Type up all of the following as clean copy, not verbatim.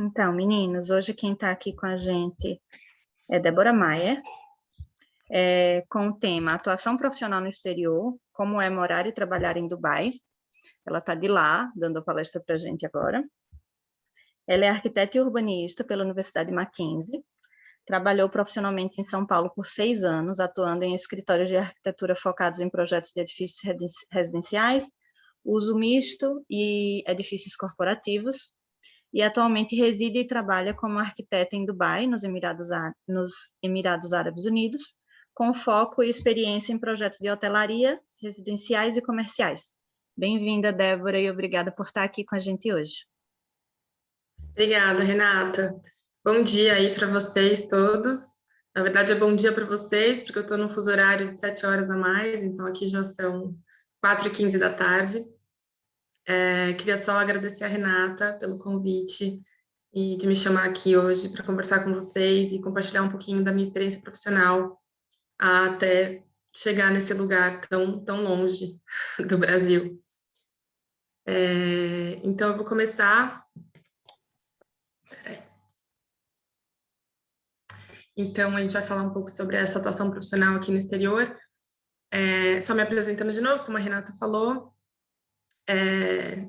Então, meninos, hoje quem está aqui com a gente é Débora Maia, com o tema Atuação Profissional no Exterior, como é morar e trabalhar em Dubai. Ela está de lá, dando a palestra para a gente agora. Ela é arquiteta e urbanista pela Universidade Mackenzie, trabalhou profissionalmente em São Paulo por 6 anos, atuando em escritórios de arquitetura focados em projetos de edifícios residenciais, uso misto e edifícios corporativos, e atualmente reside e trabalha como arquiteta em Dubai, nos Emirados Árabes Unidos, com foco e experiência em projetos de hotelaria, residenciais e comerciais. Bem-vinda, Débora, e obrigada por estar aqui com a gente hoje. Obrigada, Renata. Bom dia aí para vocês todos. Na verdade, é bom dia para vocês, porque eu estou num fuso horário de 7 horas a mais, então aqui já são 4h15 da tarde. Queria só agradecer a Renata pelo convite e de me chamar aqui hoje para conversar com vocês e compartilhar um pouquinho da minha experiência profissional até chegar nesse lugar tão longe do Brasil. Então, eu vou começar. Então, a gente vai falar um pouco sobre essa atuação profissional aqui no exterior. Só me apresentando de novo, como a Renata falou.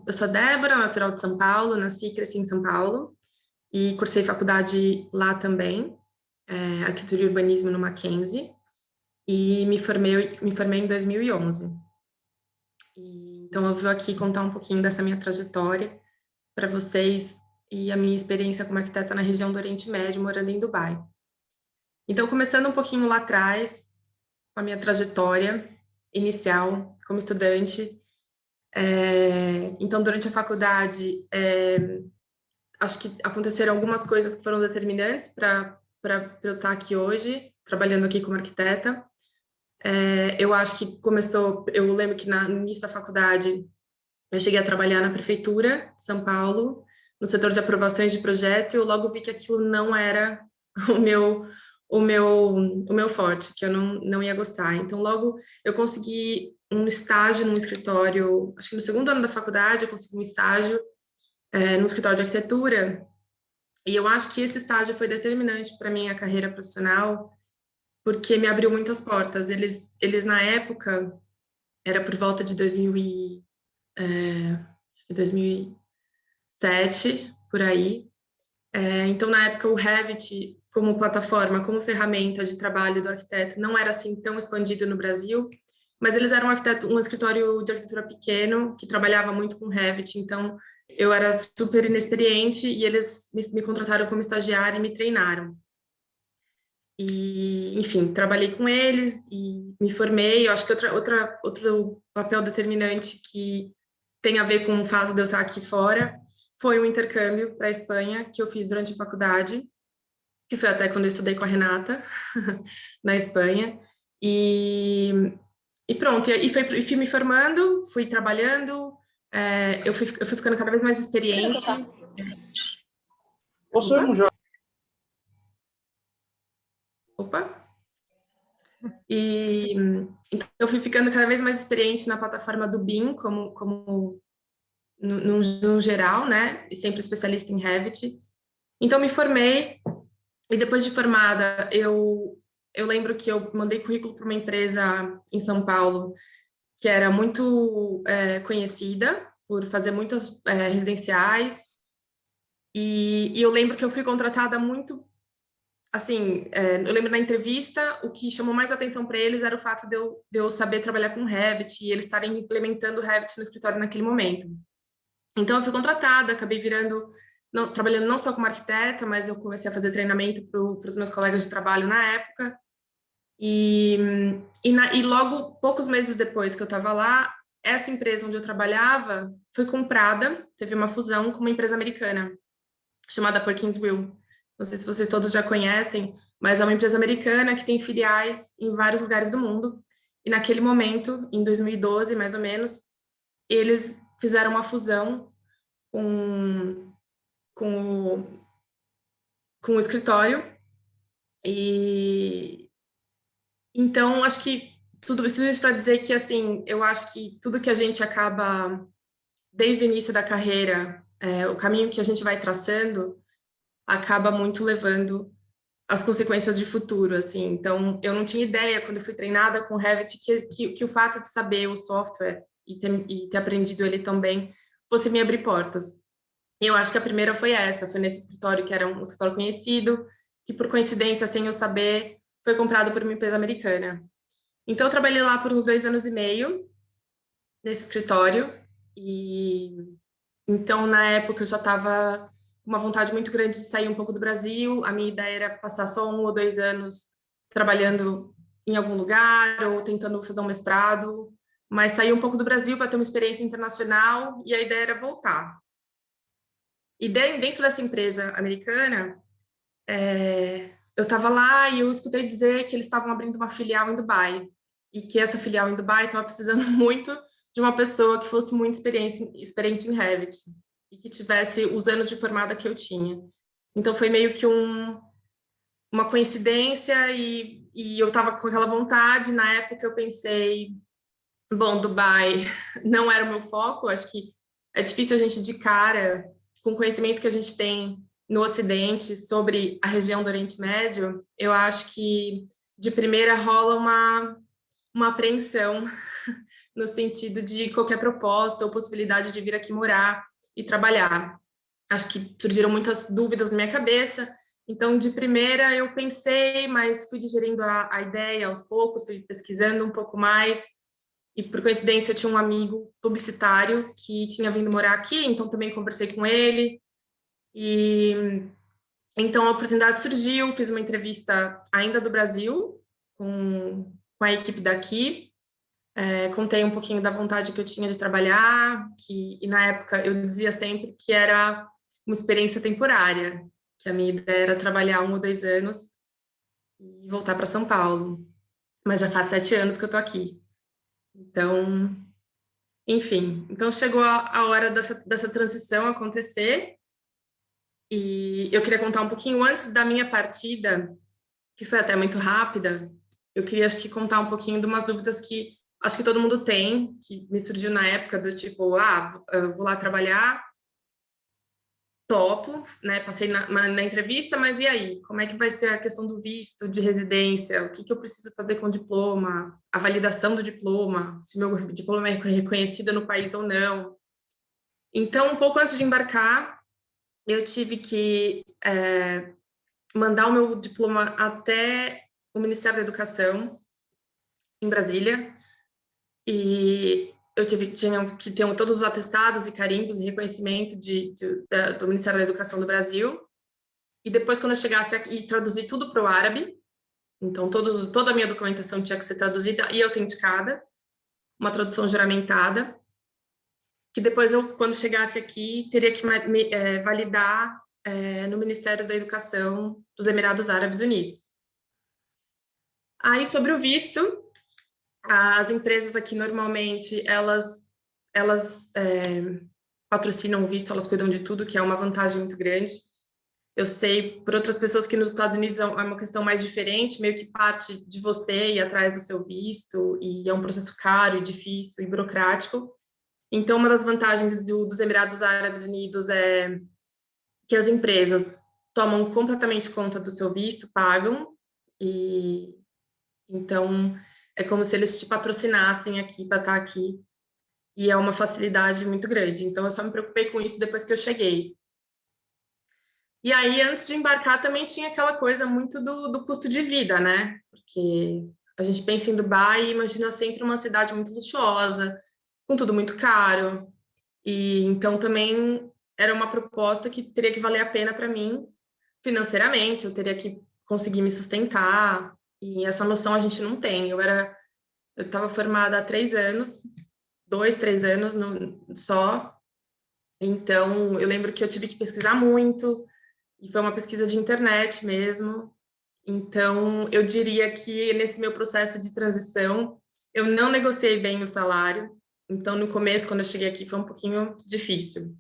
Eu sou a Débora, natural de São Paulo, nasci e cresci em São Paulo e cursei faculdade lá também, arquitetura e urbanismo no Mackenzie, e me formei em 2011. Então, eu vou aqui contar um pouquinho dessa minha trajetória para vocês e a minha experiência como arquiteta na região do Oriente Médio, morando em Dubai. Então, começando um pouquinho lá atrás, com a minha trajetória inicial como estudante. Então, durante a faculdade, acho que aconteceram algumas coisas que foram determinantes para eu estar aqui hoje, trabalhando aqui como arquiteta. Eu acho que eu lembro que no início da faculdade, eu cheguei a trabalhar na prefeitura de São Paulo, no setor de aprovações de projetos, e eu logo vi que aquilo não era o meu forte, que eu não ia gostar. Então, logo eu consegui um estágio num escritório, acho que no segundo ano da faculdade, eu consegui um estágio no escritório de arquitetura, e eu acho que esse estágio foi determinante para minha carreira profissional, porque me abriu muitas portas. Eles na época, era por volta de 2007, por aí. Então, na época, o Revit, como plataforma, como ferramenta de trabalho do arquiteto, não era assim tão expandido no Brasil, mas eles eram um escritório de arquitetura pequeno, que trabalhava muito com Revit, então eu era super inexperiente e eles me contrataram como estagiária e me treinaram. E, enfim, trabalhei com eles e me formei. Eu acho que outro papel determinante que tem a ver com o fato de eu estar aqui fora foi um intercâmbio para a Espanha que eu fiz durante a faculdade, que foi até quando eu estudei com a Renata, na Espanha. E pronto, e fui me formando, fui trabalhando, eu fui ficando cada vez mais experiente. Opa! E então, eu fui ficando cada vez mais experiente na plataforma do BIM, como no geral, né? E sempre especialista em Revit. Então, me formei, e depois de formada, eu lembro que eu mandei currículo para uma empresa em São Paulo, que era muito conhecida por fazer muitas residenciais, e eu lembro que eu fui contratada muito. Assim, eu lembro na entrevista, o que chamou mais atenção para eles era o fato de eu saber trabalhar com Revit e eles estarem implementando Revit no escritório naquele momento. Então, eu fui contratada, acabei trabalhando não só como arquiteta, mas eu comecei a fazer treinamento para os meus colegas de trabalho na época. E logo, poucos meses depois que eu estava lá, essa empresa onde eu trabalhava foi comprada, teve uma fusão com uma empresa americana, chamada Perkins Will. Não sei se vocês todos já conhecem, mas é uma empresa americana que tem filiais em vários lugares do mundo. E naquele momento, em 2012, mais ou menos, eles fizeram uma fusão com o escritório. E então, acho que tudo isso para dizer que, assim, eu acho que tudo que a gente acaba, desde o início da carreira, o caminho que a gente vai traçando, acaba muito levando as consequências de futuro, assim. Então, eu não tinha ideia, quando eu fui treinada com Revit, que o fato de saber o software e ter aprendido ele também fosse me abrir portas. E eu acho que a primeira foi essa, foi nesse escritório que era um escritório conhecido, que por coincidência, sem eu saber, foi comprado por uma empresa americana. Então, eu trabalhei lá por uns 2 anos e meio, nesse escritório, e então, na época, eu já estava com uma vontade muito grande de sair um pouco do Brasil. A minha ideia era passar só 1 ou 2 anos trabalhando em algum lugar ou tentando fazer um mestrado, mas sair um pouco do Brasil para ter uma experiência internacional e a ideia era voltar. E dentro dessa empresa americana, eu estava lá e eu escutei dizer que eles estavam abrindo uma filial em Dubai e que essa filial em Dubai estava precisando muito de uma pessoa que fosse muito experiente em Revit e que tivesse os anos de formada que eu tinha. Então foi meio que uma coincidência e eu estava com aquela vontade. Na época eu pensei, bom, Dubai não era o meu foco. Acho que é difícil a gente de cara, com o conhecimento que a gente tem no Ocidente sobre a região do Oriente Médio, eu acho que de primeira rola uma apreensão no sentido de qualquer proposta ou possibilidade de vir aqui morar e trabalhar. Acho que surgiram muitas dúvidas na minha cabeça, então de primeira eu pensei, mas fui digerindo a ideia aos poucos, fui pesquisando um pouco mais, e por coincidência eu tinha um amigo publicitário que tinha vindo morar aqui, então também conversei com ele, e então a oportunidade surgiu, fiz uma entrevista ainda do Brasil, com a equipe daqui, contei um pouquinho da vontade que eu tinha de trabalhar, e na época eu dizia sempre que era uma experiência temporária, que a minha ideia era trabalhar 1 ou 2 anos e voltar para São Paulo. Mas já faz 7 anos que eu tô aqui. Então, enfim, então chegou a hora dessa transição acontecer, e eu queria contar um pouquinho antes da minha partida, que foi até muito rápida. Eu queria, acho que, contar um pouquinho de umas dúvidas que acho que todo mundo tem, que me surgiu na época do tipo, eu vou lá trabalhar, topo, né? Passei na entrevista, mas e aí? Como é que vai ser a questão do visto de residência? O que eu preciso fazer com o diploma? A validação do diploma? Se o meu diploma é reconhecido no país ou não? Então, um pouco antes de embarcar, eu tive que mandar o meu diploma até o Ministério da Educação, em Brasília, e eu tinha que ter todos os atestados e carimbos e reconhecimento do Ministério da Educação do Brasil. E depois, quando eu chegasse aqui, traduzir tudo para o árabe. Então, toda a minha documentação tinha que ser traduzida e autenticada, uma tradução juramentada, que depois eu, quando chegasse aqui, teria que validar no Ministério da Educação dos Emirados Árabes Unidos. Aí, sobre o visto, as empresas aqui, normalmente, elas patrocinam o visto, elas cuidam de tudo, que é uma vantagem muito grande. Eu sei por outras pessoas que nos Estados Unidos é uma questão mais diferente, meio que parte de você ir atrás do seu visto, e é um processo caro e difícil e burocrático. Então, uma das vantagens dos Emirados Árabes Unidos é que as empresas tomam completamente conta do seu visto, pagam, e então é como se eles te patrocinassem aqui para estar aqui, e é uma facilidade muito grande. Então, eu só me preocupei com isso depois que eu cheguei. E aí, antes de embarcar, também tinha aquela coisa muito do custo de vida, né? Porque a gente pensa em Dubai e imagina sempre uma cidade muito luxuosa, com tudo muito caro. E então também era uma proposta que teria que valer a pena para mim financeiramente, eu teria que conseguir me sustentar. E essa noção a gente não tem. Eu estava formada há 3 anos, 2, 3 anos só. Então, eu lembro que eu tive que pesquisar muito, e foi uma pesquisa de internet mesmo. Então, eu diria que nesse meu processo de transição, eu não negociei bem o salário. Então, no começo, quando eu cheguei aqui, foi um pouquinho difícil,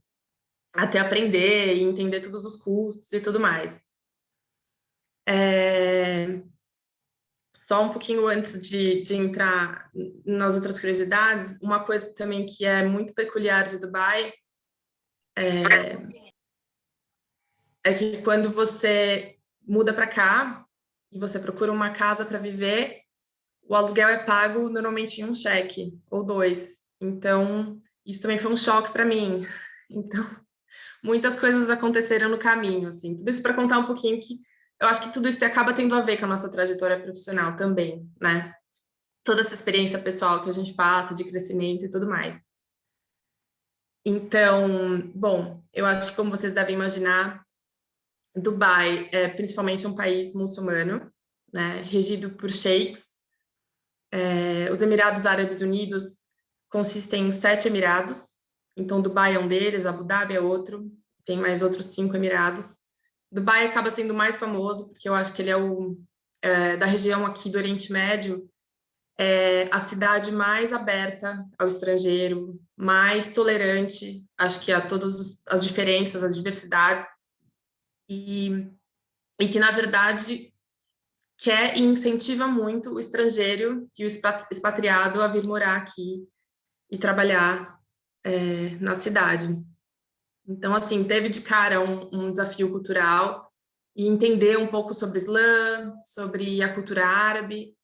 até aprender e entender todos os custos e tudo mais. Só um pouquinho antes de entrar nas outras curiosidades, uma coisa também que é muito peculiar de Dubai é que quando você muda para cá e você procura uma casa para viver, o aluguel é pago normalmente em um cheque ou dois. Então, isso também foi um choque para mim. Então, muitas coisas aconteceram no caminho, assim. Tudo isso para contar um pouquinho que eu acho que tudo isso acaba tendo a ver com a nossa trajetória profissional também, né? Toda essa experiência pessoal que a gente passa de crescimento e tudo mais. Então, bom, eu acho que como vocês devem imaginar, Dubai é principalmente um país muçulmano, né, regido por sheiks. Os Emirados Árabes Unidos consistem em 7 emirados, então Dubai é um deles, Abu Dhabi é outro, tem mais outros 5 emirados. Dubai acaba sendo mais famoso porque eu acho que ele é da região aqui do Oriente Médio, a cidade mais aberta ao estrangeiro, mais tolerante, acho que a todas as diferenças, as diversidades, e, e que, na verdade, quer e incentiva muito o estrangeiro e o expatriado a vir morar aqui e trabalhar na cidade. Então, assim, teve de cara um desafio cultural e entender um pouco sobre o Islã, sobre a cultura árabe,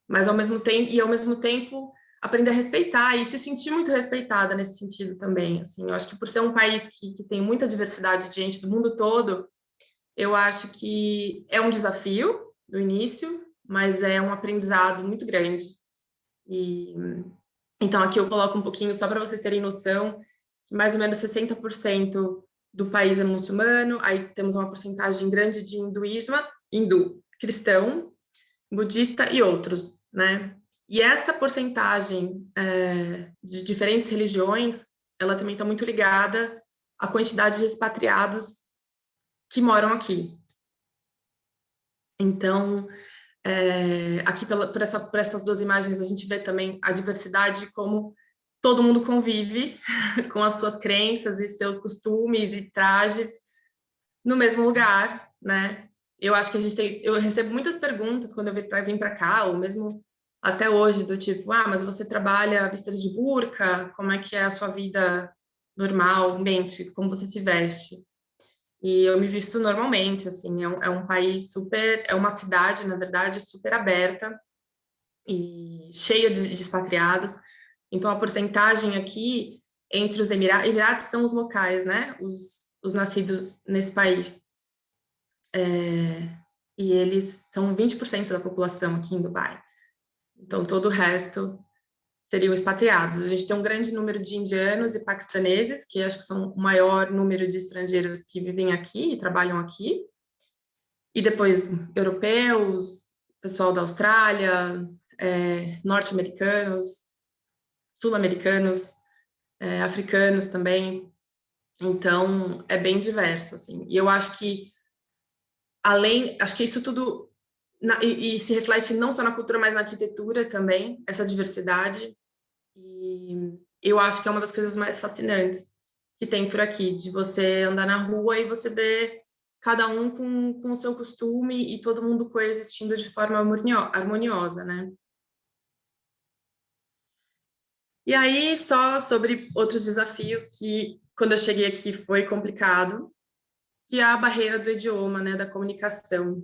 mas ao mesmo tempo aprender a respeitar e se sentir muito respeitada nesse sentido também. Assim, eu acho que por ser um país que tem muita diversidade de gente do mundo todo, eu acho que é um desafio do início, mas é um aprendizado muito grande. E então aqui eu coloco um pouquinho só para vocês terem noção que mais ou menos 60% do país é muçulmano, aí temos uma porcentagem grande de hindu, cristão, budista e outros, né? E essa porcentagem de diferentes religiões, ela também está muito ligada à quantidade de expatriados que moram aqui. Então, aqui por essas duas imagens, a gente vê também a diversidade de como todo mundo convive com as suas crenças e seus costumes e trajes no mesmo lugar, né? Eu acho que eu recebo muitas perguntas quando eu vim para cá, ou mesmo até hoje, do tipo, mas você trabalha vestida de burca? Como é que é a sua vida normalmente? Como você se veste? E eu me visto normalmente, assim, é um país super, é uma cidade, na verdade, super aberta e cheia de expatriados. Então, a porcentagem aqui entre os Emirados são os locais, né? Os nascidos nesse país. E eles são 20% da população aqui em Dubai. Então, todo o resto seriam expatriados. A gente tem um grande número de indianos e paquistaneses, que acho que são o maior número de estrangeiros que vivem aqui e trabalham aqui. E depois europeus, pessoal da Austrália, norte-americanos, sul-americanos, africanos também. Então, é bem diverso, assim. E eu acho que acho que isso tudo e se reflete não só na cultura, mas na arquitetura também, essa diversidade. E eu acho que é uma das coisas mais fascinantes que tem por aqui, de você andar na rua e você ver cada um com o seu costume e todo mundo coexistindo de forma harmoniosa, né? E aí, só sobre outros desafios que, quando eu cheguei aqui, foi complicado, que é a barreira do idioma, né, da comunicação.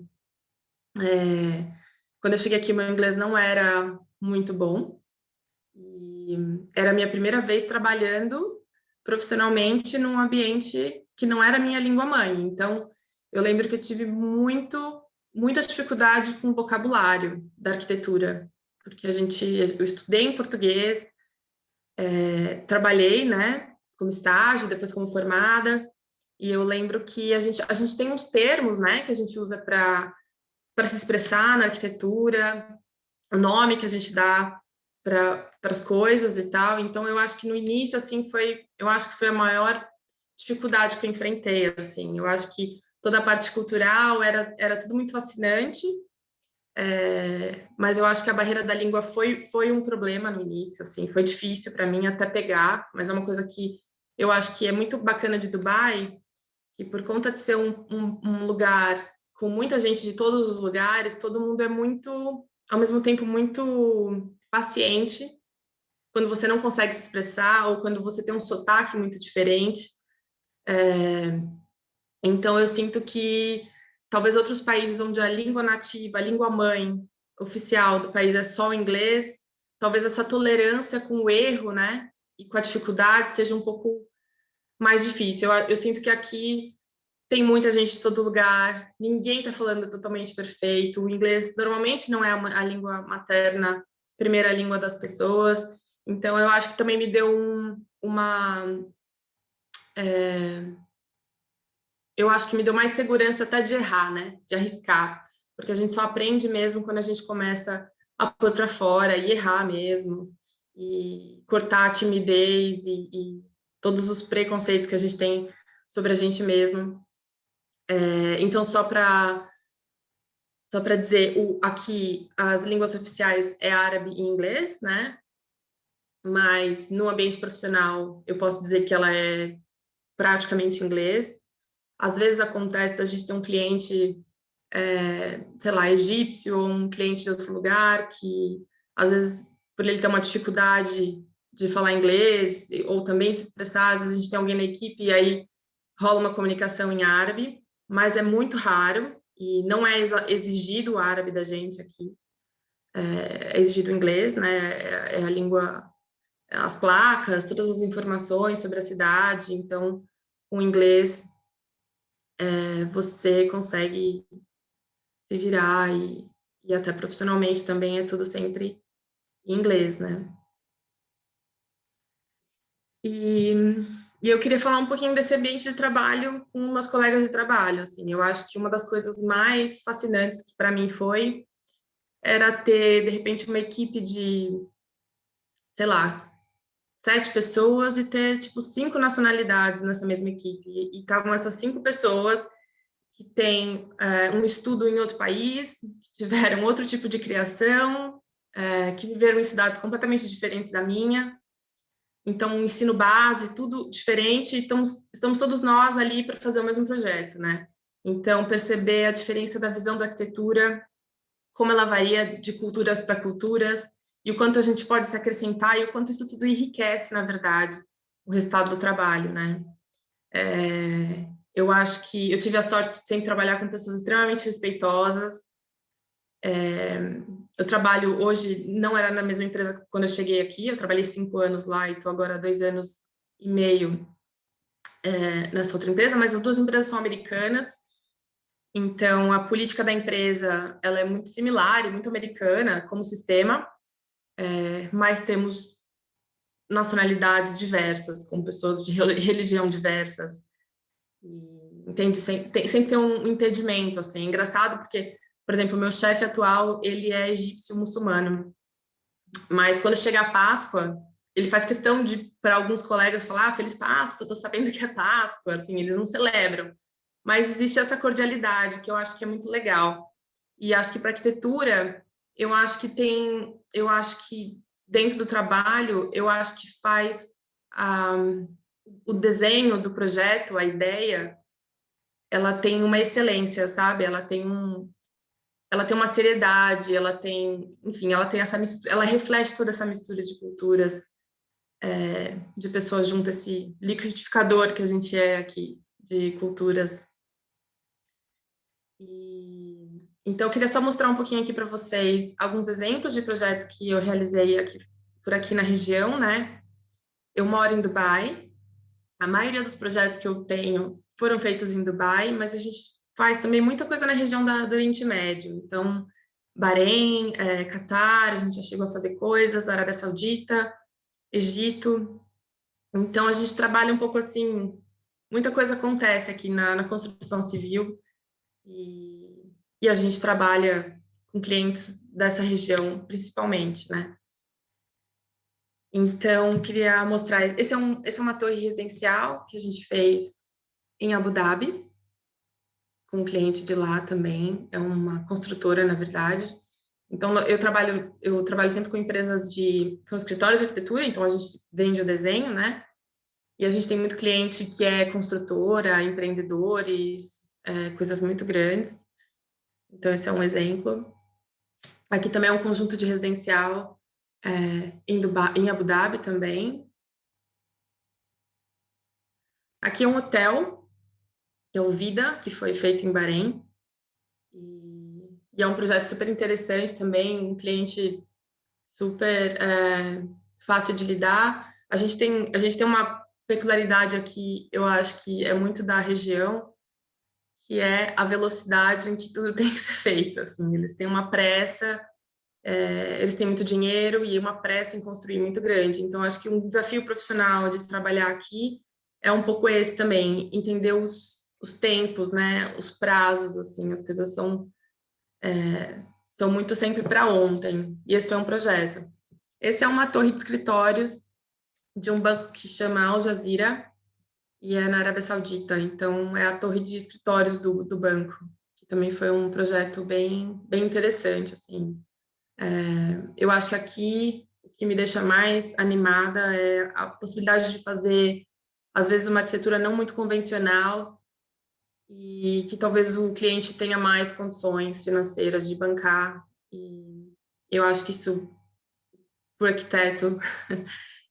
Quando eu cheguei aqui, meu inglês não era muito bom, e era a minha primeira vez trabalhando profissionalmente num ambiente que não era a minha língua mãe. Então, eu lembro que eu tive muita dificuldade com o vocabulário da arquitetura, porque eu estudei em português, trabalhei, né, como estágio, depois como formada, e eu lembro que a gente tem uns termos, né, que a gente usa para se expressar na arquitetura, o nome que a gente dá para as coisas e tal. Então, eu acho que no início, assim, eu acho que foi a maior dificuldade que eu enfrentei, assim. Eu acho que toda a parte cultural era tudo muito fascinante, mas eu acho que a barreira da língua foi um problema no início, assim, foi difícil para mim até pegar, mas é uma coisa que eu acho que é muito bacana de Dubai, que por conta de ser um lugar com muita gente de todos os lugares, todo mundo é muito, ao mesmo tempo, muito paciente quando você não consegue se expressar ou quando você tem um sotaque muito diferente. Então, eu sinto que talvez outros países onde a língua nativa, a língua mãe oficial do país é só o inglês, talvez essa tolerância com o erro, né, e com a dificuldade seja um pouco mais difícil. Eu sinto que aqui tem muita gente de todo lugar, ninguém está falando totalmente perfeito. O inglês normalmente não é a língua materna, primeira língua das pessoas. Então, eu acho que também me deu eu acho que me deu mais segurança até de errar, né? De arriscar. Porque a gente só aprende mesmo quando a gente começa a pôr para fora e errar mesmo. E cortar a timidez e todos os preconceitos que a gente tem sobre a gente mesmo. Então, só para dizer, aqui as línguas oficiais é árabe e inglês, né? Mas no ambiente profissional eu posso dizer que ela é praticamente inglês. Às vezes acontece da gente ter um cliente, sei lá, egípcio ou um cliente de outro lugar que, às vezes, por ele ter uma dificuldade de falar inglês ou também se expressar, às vezes a gente tem alguém na equipe e aí rola uma comunicação em árabe, mas é muito raro e não é exigido o árabe da gente aqui, é exigido o inglês, né? É a língua, as placas, todas as informações sobre a cidade, então o inglês você consegue se virar e até profissionalmente também é tudo sempre em inglês, né? E, e eu queria falar um pouquinho desse ambiente de trabalho com meus colegas de trabalho, assim, eu acho que uma das coisas mais fascinantes que para mim foi era ter, de repente, uma equipe de, sei lá, 7 pessoas e ter, tipo, 5 nacionalidades nessa mesma equipe. E estavam essas 5 pessoas que têm um estudo em outro país, que tiveram outro tipo de criação, que viveram em cidades completamente diferentes da minha. Então, um ensino base, tudo diferente, então estamos todos nós ali para fazer o mesmo projeto, né? Então, perceber a diferença da visão da arquitetura, como ela varia de culturas para culturas, e o quanto a gente pode se acrescentar e o quanto isso tudo enriquece, na verdade, o resultado do trabalho, né? Eu acho que eu tive a sorte de sempre trabalhar com pessoas extremamente respeitosas. Eu trabalho hoje, não era na mesma empresa quando eu cheguei aqui, eu trabalhei 5 anos lá e estou agora há 2 anos e meio nessa outra empresa, mas as duas empresas são americanas, então a política da empresa ela é muito similar e muito americana como sistema, mas temos nacionalidades diversas, com pessoas de religião diversas, entende? Sempre tem um entendimento, assim, é engraçado porque, por exemplo, o meu chefe atual, ele é egípcio muçulmano, mas quando chega a Páscoa, ele faz questão de, para alguns colegas, falar, Feliz Páscoa, tô sabendo que é Páscoa, assim, eles não celebram, mas existe essa cordialidade, que eu acho que é muito legal, e acho que para arquitetura, eu acho que dentro do trabalho, eu acho que faz o desenho do projeto, a ideia, ela tem uma excelência, sabe? Ela tem uma seriedade, ela tem, enfim, ela tem essa mistura, ela reflete toda essa mistura de culturas, de pessoas juntas, esse liquidificador que a gente é aqui, de culturas. Então, eu queria só mostrar um pouquinho aqui para vocês alguns exemplos de projetos que eu realizei aqui, por aqui na região, né? Eu moro em Dubai, a maioria dos projetos que eu tenho foram feitos em Dubai, mas a gente faz também muita coisa na região do Oriente Médio. Então, Bahrein, Catar, a gente já chegou a fazer coisas, da Arábia Saudita, Egito. Então, a gente trabalha um pouco assim, muita coisa acontece aqui na construção civil e a gente trabalha com clientes dessa região, principalmente, né? Então, queria mostrar. Essa é uma torre residencial que a gente fez em Abu Dhabi, com um cliente de lá também. É uma construtora, na verdade. Então, eu trabalho sempre com empresas são escritórios de arquitetura, então a gente vende o desenho, né? E a gente tem muito cliente que é construtora, empreendedores, coisas muito grandes. Então, esse é um exemplo. Aqui também é um conjunto de residencial em Abu Dhabi também. Aqui é um hotel que é o Vida, que foi feito em Bahrein. E é um projeto super interessante também, um cliente super fácil de lidar. A gente tem uma peculiaridade aqui, eu acho que é muito da região, que é a velocidade em que tudo tem que ser feito. Assim, eles têm uma pressa, eles têm muito dinheiro e uma pressa em construir muito grande. Então, acho que um desafio profissional de trabalhar aqui é um pouco esse também, entender os tempos, né, os prazos, assim, as coisas são muito sempre para ontem. E esse foi um projeto. Esse é uma torre de escritórios de um banco que chama Al Jazeera e é na Arábia Saudita. Então, é a torre de escritórios do banco, que também foi um projeto bem interessante, assim. Eu acho que aqui o que me deixa mais animada é a possibilidade de fazer, às vezes, uma arquitetura não muito convencional e que talvez o cliente tenha mais condições financeiras de bancar. E eu acho que isso, para o arquiteto,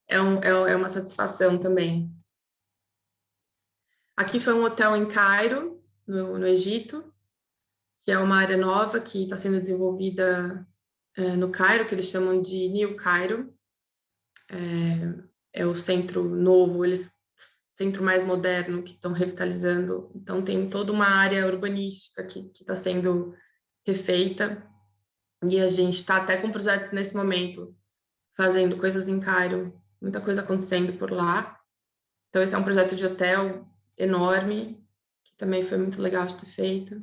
é uma satisfação também. Aqui foi um hotel em Cairo, no Egito, que é uma área nova que está sendo desenvolvida no Cairo, que eles chamam de New Cairo. É o centro novo, centro mais moderno que estão revitalizando. Então tem toda uma área urbanística que está sendo refeita e a gente está até com projetos nesse momento fazendo coisas em Cairo, muita coisa acontecendo por lá. Então esse é um projeto de hotel enorme que também foi muito legal de ter feito.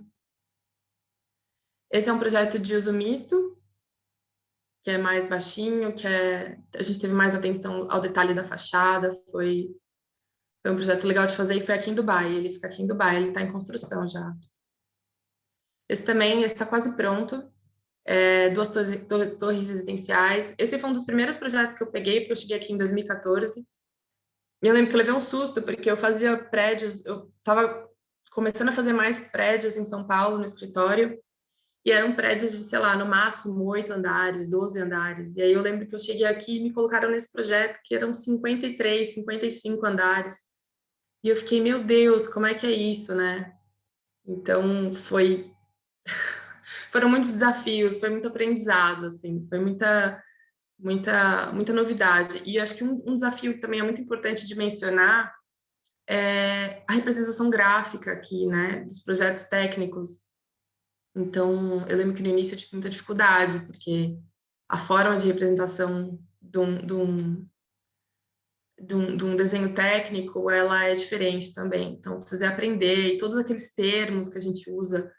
Esse é um projeto de uso misto, que é mais baixinho, a gente teve mais atenção ao detalhe da fachada, foi um projeto legal de fazer e foi aqui em Dubai. Ele fica aqui em Dubai, ele está em construção já. Esse também está quase pronto. Duas torres residenciais. Esse foi um dos primeiros projetos que eu peguei, porque eu cheguei aqui em 2014. E eu lembro que eu levei um susto, porque eu fazia prédios, eu estava começando a fazer mais prédios em São Paulo, no escritório, e eram prédios de, sei lá, no máximo 8 andares, 12 andares. E aí eu lembro que eu cheguei aqui e me colocaram nesse projeto que eram 53, 55 andares. E eu fiquei, meu Deus, como é que é isso, né? Então, foram muitos desafios, foi muito aprendizado, assim, foi muita novidade. E eu acho que um desafio que também é muito importante de mencionar é a representação gráfica aqui, né, dos projetos técnicos. Então, eu lembro que no início eu tive muita dificuldade, porque a forma de representação de um desenho técnico, ela é diferente também. Então, eu precisei aprender, e todos aqueles termos que a gente usa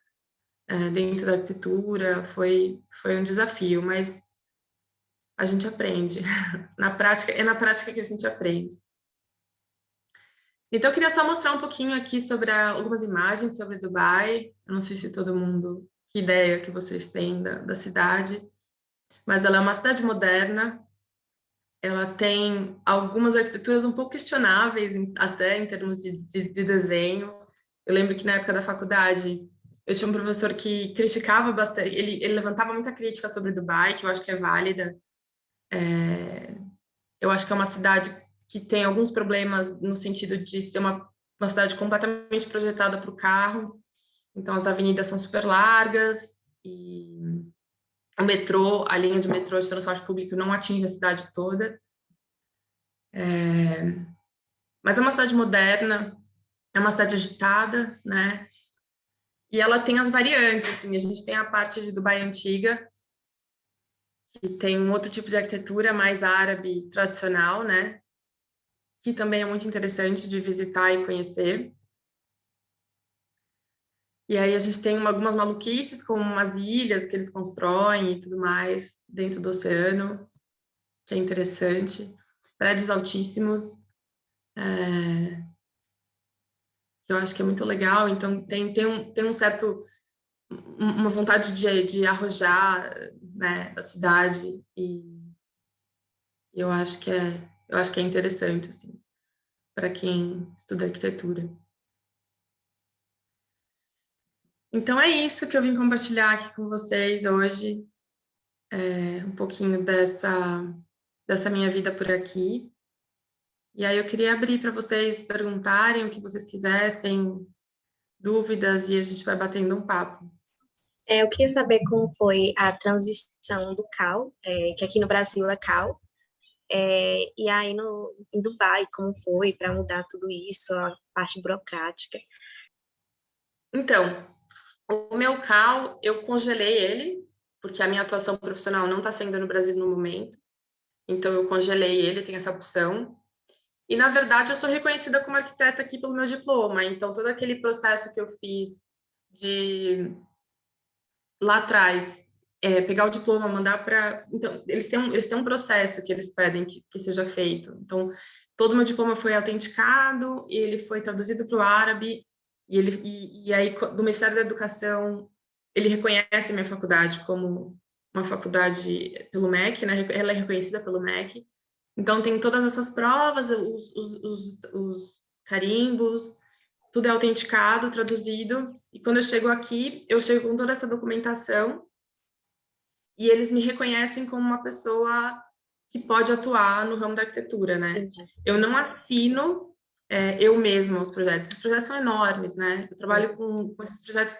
dentro da arquitetura, foi um desafio, mas a gente aprende. É na prática que a gente aprende. Então, eu queria só mostrar um pouquinho aqui sobre algumas imagens sobre Dubai. Eu não sei se todo mundo, que ideia que vocês têm da cidade, mas ela é uma cidade moderna, ela tem algumas arquiteturas um pouco questionáveis, até em termos de desenho. Eu lembro que na época da faculdade, eu tinha um professor que criticava bastante, ele levantava muita crítica sobre Dubai, que eu acho que é válida. Eu acho que é uma cidade que tem alguns problemas no sentido de ser uma cidade completamente projetada para o carro. Então, as avenidas são super largas e o metrô, a linha de metrô de transporte público não atinge a cidade toda. Mas é uma cidade moderna, é uma cidade agitada, né? E ela tem as variantes, assim, a gente tem a parte de Dubai antiga, que tem um outro tipo de arquitetura mais árabe tradicional, né? Que também é muito interessante de visitar e conhecer. E aí a gente tem algumas maluquices, como umas ilhas que eles constroem e tudo mais dentro do oceano, que é interessante. Prédios altíssimos, que eu acho que é muito legal. Então tem um certo uma vontade de arrojar, né, a cidade e eu acho que é interessante assim para quem estuda arquitetura. Então é isso que eu vim compartilhar aqui com vocês hoje, um pouquinho dessa minha vida por aqui. E aí eu queria abrir para vocês perguntarem o que vocês quisessem, dúvidas e a gente vai batendo um papo. Eu queria saber como foi a transição do CAL, que aqui no Brasil é CAL, e aí em Dubai, como foi para mudar tudo isso, a parte burocrática. Então, o meu CAL, eu congelei ele, porque a minha atuação profissional não está sendo no Brasil no momento. Então, eu congelei ele, tem essa opção. E, na verdade, eu sou reconhecida como arquiteta aqui pelo meu diploma. Então, todo aquele processo que eu fiz de lá atrás, pegar o diploma, mandar para... Então, eles têm um processo que eles pedem que seja feito. Então, todo o meu diploma foi autenticado, e ele foi traduzido para o árabe, e aí, do Ministério da Educação, ele reconhece a minha faculdade como uma faculdade pelo MEC, né? Ela é reconhecida pelo MEC. Então, tem todas essas provas, os carimbos, tudo é autenticado, traduzido, e quando eu chego aqui, eu chego com toda essa documentação e eles me reconhecem como uma pessoa que pode atuar no ramo da arquitetura, né? Entendi. Eu não assino eu mesma os projetos. Os projetos são enormes, né? Eu trabalho com esses projetos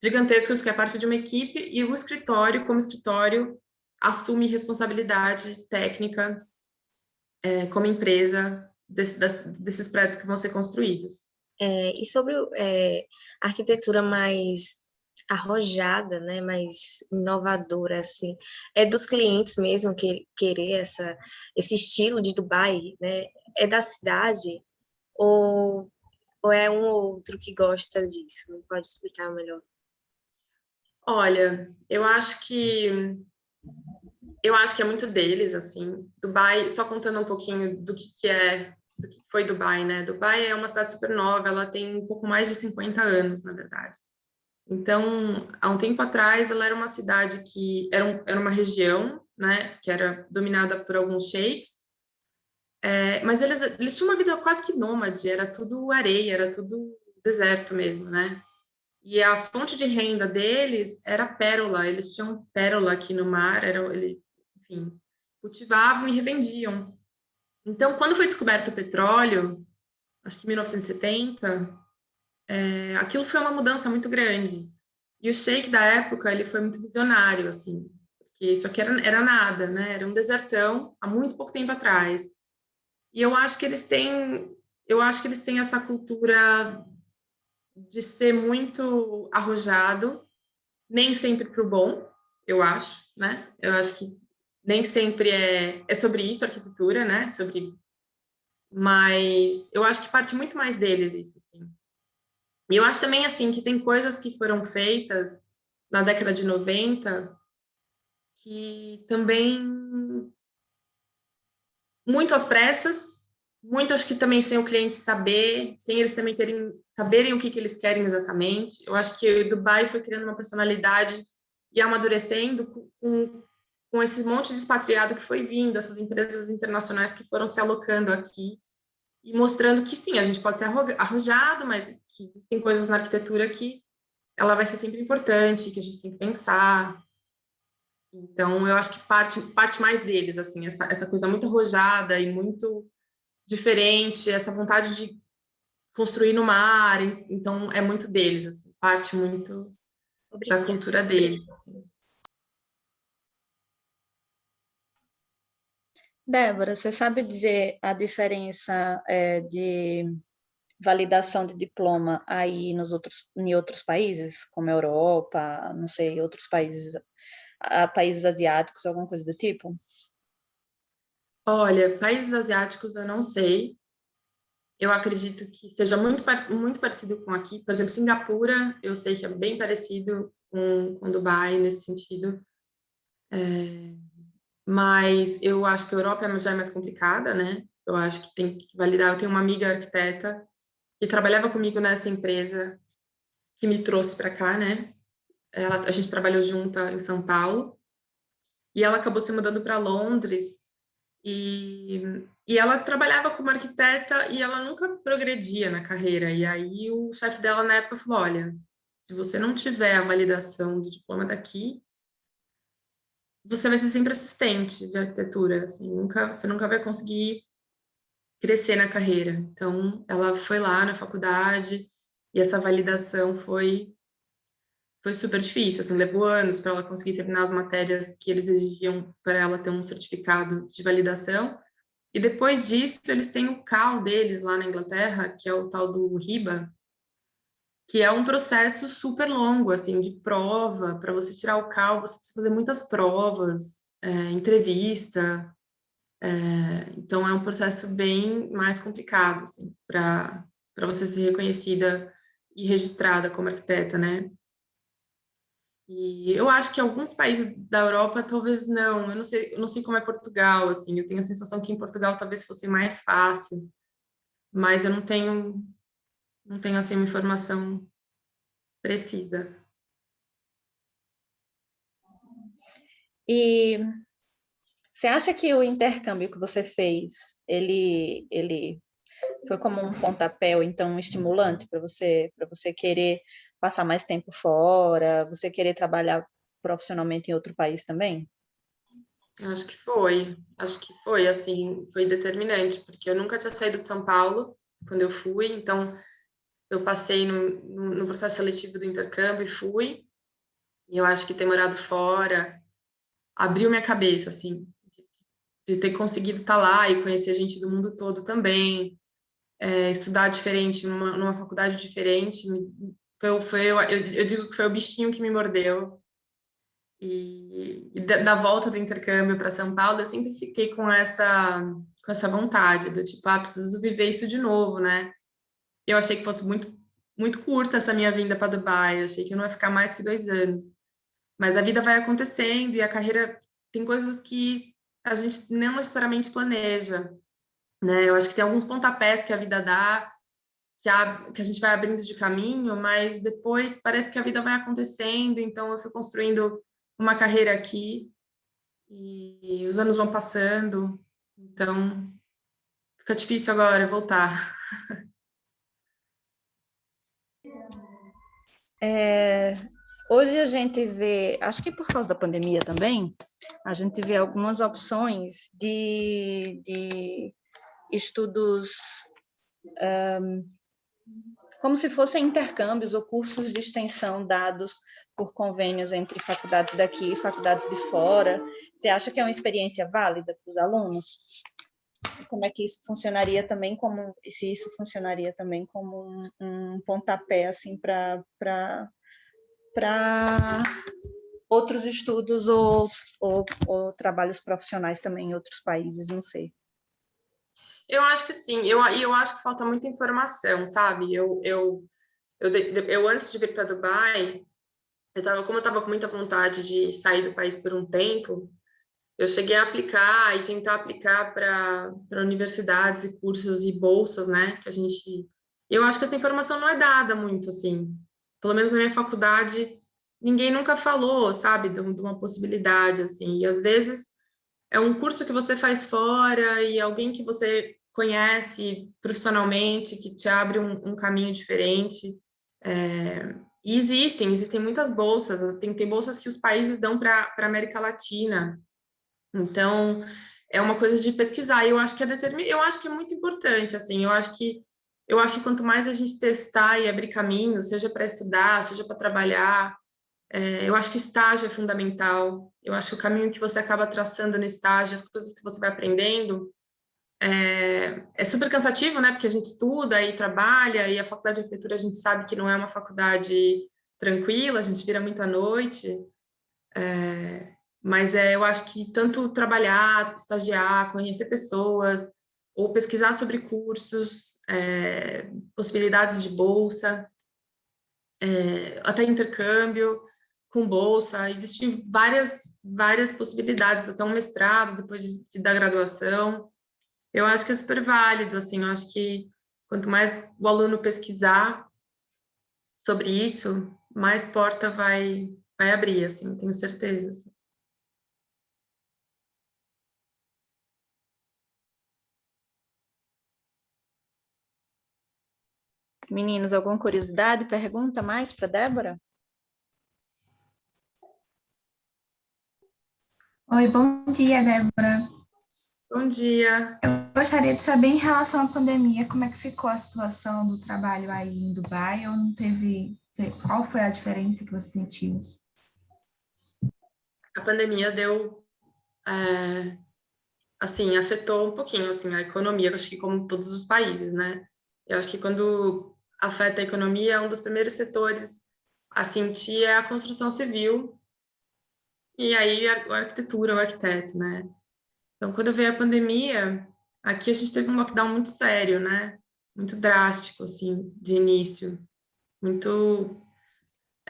gigantescos, que é parte de uma equipe, e o escritório, como escritório, assume responsabilidade técnica como empresa desses prédios que vão ser construídos. E sobre a arquitetura mais arrojada, né, mais inovadora, assim, é dos clientes mesmo que querer esse estilo de Dubai, né? É da cidade ou é um ou outro que gosta disso? Não pode explicar melhor? Olha, eu acho que é muito deles, assim. Dubai, só contando um pouquinho do que foi Dubai, né? Dubai é uma cidade super nova, ela tem um pouco mais de 50 anos, na verdade. Então, há um tempo atrás, ela era uma cidade que era uma região, né, que era dominada por alguns sheiks, mas eles tinham uma vida quase que nômade, era tudo areia, era tudo deserto mesmo, né? E a fonte de renda deles era pérola, eles tinham pérola aqui no mar, enfim, cultivavam e revendiam. Então, quando foi descoberto o petróleo, acho que em 1970, aquilo foi uma mudança muito grande. E o sheik da época, ele foi muito visionário, assim, porque isso aqui era nada, né? Era um desertão há muito pouco tempo atrás. E eu acho que eles têm essa cultura de ser muito arrojado, nem sempre para o bom, eu acho, né? Eu acho que nem sempre é sobre isso, arquitetura, né? Mas eu acho que parte muito mais deles isso, assim. E eu acho também, assim, que tem coisas que foram feitas na década de 90 que também, muito às pressas, muito acho que também sem o cliente saber, sem eles também saberem o que eles querem exatamente. Eu acho que o Dubai foi criando uma personalidade e amadurecendo com esse monte de expatriado que foi vindo, essas empresas internacionais que foram se alocando aqui e mostrando que sim, a gente pode ser arrojado, mas que tem coisas na arquitetura que ela vai ser sempre importante, que a gente tem que pensar. Então, eu acho que parte mais deles, assim, essa coisa muito arrojada e muito diferente, essa vontade de construir no mar. Então, é muito deles, assim, parte muito da cultura deles. Assim. Débora, você sabe dizer a diferença de validação de diploma aí em outros países, como a Europa, não sei, outros países, países asiáticos, alguma coisa do tipo? Olha, países asiáticos eu não sei. Eu acredito que seja muito parecido com aqui. Por exemplo, Singapura, eu sei que é bem parecido com Dubai nesse sentido. Mas eu acho que a Europa já é mais complicada, né? Eu acho que tem que validar. Eu tenho uma amiga arquiteta que trabalhava comigo nessa empresa que me trouxe para cá, né? A gente trabalhou junta em São Paulo e ela acabou se mudando para Londres e ela trabalhava como arquiteta e ela nunca progredia na carreira. E aí o chefe dela na época falou: olha, se você não tiver a validação do diploma daqui, você vai ser sempre assistente de arquitetura, assim, você nunca vai conseguir crescer na carreira. Então, ela foi lá na faculdade, E essa validação foi super difícil, assim, levou anos para ela conseguir terminar as matérias que eles exigiam para ela ter um certificado de validação. E depois disso, eles têm o CAL deles lá na Inglaterra, que é o tal do RIBA, que é um processo super longo, assim, de prova. Para você tirar o CAL, você precisa fazer muitas provas, entrevista. Então, é um processo bem mais complicado, assim, para você ser reconhecida e registrada como arquiteta, né? E eu acho que alguns países da Europa talvez não. Eu não sei como é Portugal, assim. Eu tenho a sensação que em Portugal talvez fosse mais fácil, mas eu não tenho assim uma informação precisa. E você acha que o intercâmbio que você fez, ele foi como um pontapé ou então um estimulante para você querer passar mais tempo fora, você querer trabalhar profissionalmente em outro país também? Acho que foi, assim, foi determinante, porque eu nunca tinha saído de São Paulo quando eu fui, então eu passei no processo seletivo do intercâmbio e fui, e eu acho que ter morado fora abriu minha cabeça, assim, de ter conseguido estar lá e conhecer gente do mundo todo também, estudar diferente, numa faculdade diferente, eu digo que foi o bichinho que me mordeu. E da volta do intercâmbio para São Paulo, eu sempre fiquei com essa vontade do tipo, preciso viver isso de novo, né? Eu achei que fosse muito curta essa minha vinda para Dubai, eu achei que eu não ia ficar mais que 2 anos. Mas a vida vai acontecendo e a carreira tem coisas que a gente não necessariamente planeja, né? Eu acho que tem alguns pontapés que a vida dá, que a gente vai abrindo de caminho, mas depois parece que a vida vai acontecendo, então eu fui construindo uma carreira aqui e os anos vão passando, então fica difícil agora voltar. Hoje a gente vê, acho que por causa da pandemia também, a gente vê algumas opções de estudos como se fossem intercâmbios ou cursos de extensão dados por convênios entre faculdades daqui e faculdades de fora. Você acha que é uma experiência válida para os alunos? Como é que isso funcionaria também como, se isso funcionaria também como um pontapé assim para outros estudos ou trabalhos profissionais também em outros países, não sei. Eu acho que sim, eu acho que falta muita informação, sabe? Eu antes de vir para Dubai, como eu estava com muita vontade de sair do país por um tempo, eu cheguei a aplicar e tentar aplicar para universidades e cursos e bolsas, né? Que a gente. Eu acho que essa informação não é dada muito, assim. Pelo menos na minha faculdade, ninguém nunca falou, sabe, de uma possibilidade, assim. E às vezes é um curso que você faz fora e alguém que você conhece profissionalmente, que te abre um caminho diferente. E existem muitas bolsas, tem bolsas que os países dão para a América Latina. Então, é uma coisa de pesquisar. E eu acho que eu acho que é muito importante, assim. Eu acho que quanto mais a gente testar e abrir caminhos, seja para estudar, seja para trabalhar, eu acho que estágio é fundamental. Eu acho que o caminho que você acaba traçando no estágio, as coisas que você vai aprendendo, é super cansativo, né? Porque a gente estuda e trabalha, e a faculdade de arquitetura a gente sabe que não é uma faculdade tranquila, a gente vira muito à noite. Mas eu acho que tanto trabalhar, estagiar, conhecer pessoas, ou pesquisar sobre cursos, possibilidades de bolsa, até intercâmbio com bolsa, existem várias possibilidades, até um mestrado depois da graduação. Eu acho que é super válido, assim, eu acho que quanto mais o aluno pesquisar sobre isso, mais porta vai abrir, assim, tenho certeza. Assim. Meninos, alguma curiosidade, pergunta mais para Débora? Oi, bom dia, Débora. Bom dia. Eu gostaria de saber, em relação à pandemia, como é que ficou a situação do trabalho aí em Dubai, ou não teve, qual foi a diferença que você sentiu? A pandemia deu, assim, afetou um pouquinho, assim, a economia, eu acho que como todos os países, né? Eu acho que quando afeta a economia, um dos primeiros setores a sentir é a construção civil e aí a arquitetura, o arquiteto, né? Então, quando veio a pandemia, aqui a gente teve um lockdown muito sério, né? Muito drástico, assim, de início. Muito,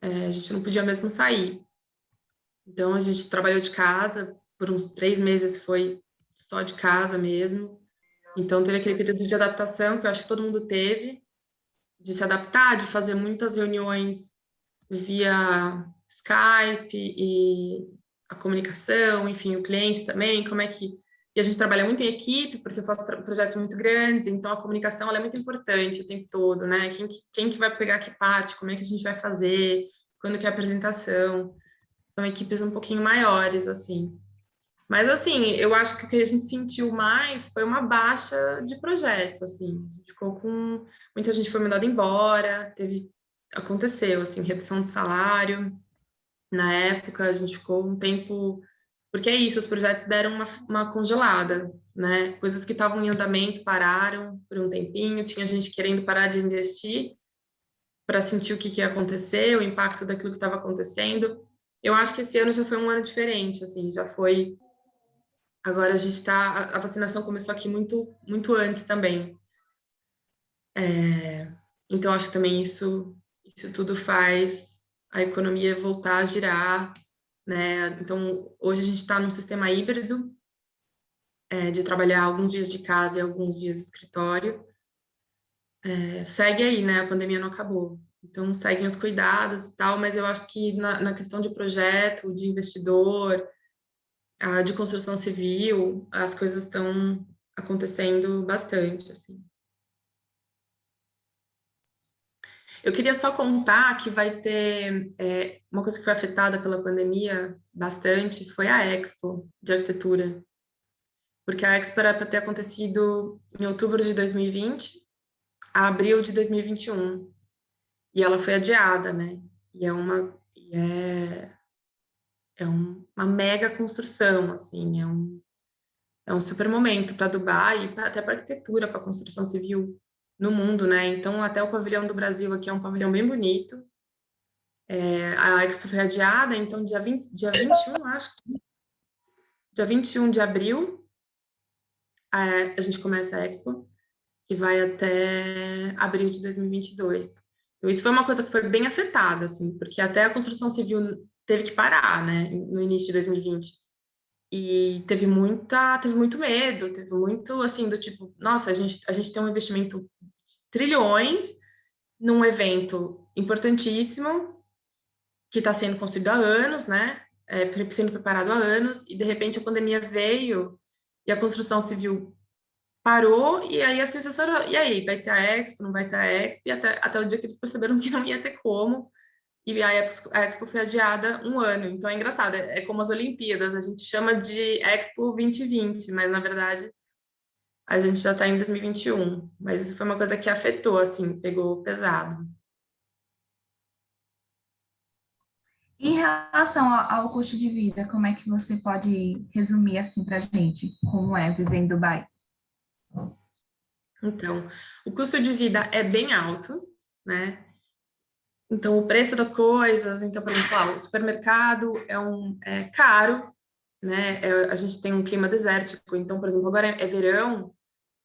a gente não podia mesmo sair. Então, a gente trabalhou de casa, por uns 3 meses foi só de casa mesmo. Então, teve aquele período de adaptação que eu acho que todo mundo teve, de se adaptar, de fazer muitas reuniões via Skype e a comunicação, enfim, o cliente também, como é que... E a gente trabalha muito em equipe, porque eu faço projetos muito grandes, então a comunicação ela é muito importante o tempo todo, né? Quem que vai pegar que parte, como é que a gente vai fazer, quando que é a apresentação. São equipes um pouquinho maiores, assim. Mas, assim, eu acho que o que a gente sentiu mais foi uma baixa de projeto, assim. A gente ficou com... Muita gente foi mandada embora, aconteceu, assim, redução de salário. Na época, a gente ficou um tempo... Porque é isso, os projetos deram uma congelada, né? Coisas que estavam em andamento pararam por um tempinho, tinha gente querendo parar de investir para sentir o que ia acontecer, o impacto daquilo que estava acontecendo. Eu acho que esse ano já foi um ano diferente, assim, já foi. Agora a gente está. A vacinação começou aqui muito, muito antes também. Então, acho que também isso tudo faz a economia voltar a girar, né? Então, hoje a gente está num sistema híbrido, de trabalhar alguns dias de casa e alguns dias do escritório. Segue aí, né? A pandemia não acabou. Então, seguem os cuidados e tal, mas eu acho que na questão de projeto, de investidor, de construção civil, as coisas estão acontecendo bastante, assim. Eu queria só contar que vai ter uma coisa que foi afetada pela pandemia bastante, foi a Expo de arquitetura, porque a Expo era para ter acontecido em outubro de 2020 a abril de 2021, e ela foi adiada, né? E é uma mega construção, assim, é um super momento para Dubai e até para arquitetura, para construção civil no mundo, né? Então, até o pavilhão do Brasil aqui é um pavilhão bem bonito. A Expo foi adiada, então dia 21, acho que dia 21 de abril, a gente começa a Expo, que vai até abril de 2022. Então, isso foi uma coisa que foi bem afetada, assim, porque até a construção civil teve que parar, né, no início de 2020. E teve muito medo, teve muito, assim, do tipo, nossa, a gente tem um investimento de trilhões num evento importantíssimo, que está sendo construído há anos, né? Sendo preparado há anos, e de repente a pandemia veio e a construção civil parou, e aí a sensação era, e aí, vai ter a Expo, não vai ter a Expo, e até o dia que eles perceberam que não ia ter como, e a Expo foi adiada um ano. Então é engraçado, é como as Olimpíadas, a gente chama de Expo 2020, mas na verdade a gente já está em 2021. Mas isso foi uma coisa que afetou, assim, pegou pesado. Em relação ao custo de vida, como é que você pode resumir assim para a gente como é viver em Dubai? Então, o custo de vida é bem alto, né? Então, o preço das coisas, então, por exemplo, o supermercado é caro, né? A gente tem um clima desértico, então, por exemplo, agora é verão,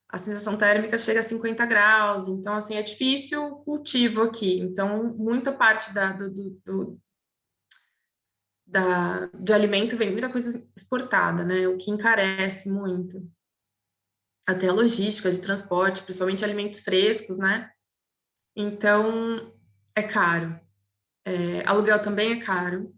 a sensação térmica chega a 50 graus, então, assim, é difícil o cultivo aqui. Então, muita parte de alimento vem muita coisa exportada, né? O que encarece muito. Até a logística de transporte, principalmente alimentos frescos, né? Então, é caro. Aluguel também é caro.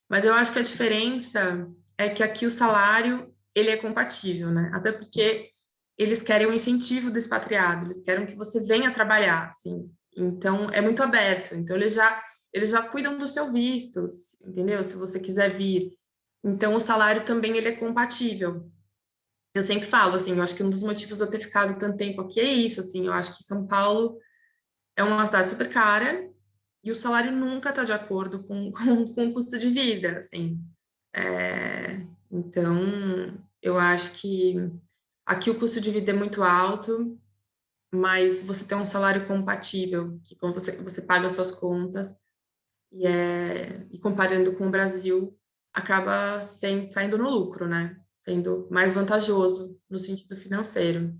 Mas eu acho que a diferença é que aqui o salário, ele é compatível, né? Até porque eles querem o incentivo do expatriado, eles querem que você venha trabalhar, assim. Então, é muito aberto. Então, eles já cuidam do seu visto, entendeu? Se você quiser vir. Então, o salário também, ele é compatível. eu sempre falo, assim, eu acho que um dos motivos de eu ter ficado tanto tempo aqui é isso, assim, eu acho que São Paulo é uma cidade super cara e o salário nunca está de acordo com o custo de vida, assim. Então, eu acho que aqui o custo de vida é muito alto, mas você tem um salário compatível, que quando você paga as suas contas, e comparando com o Brasil, acaba saindo no lucro, né? Sendo mais vantajoso no sentido financeiro.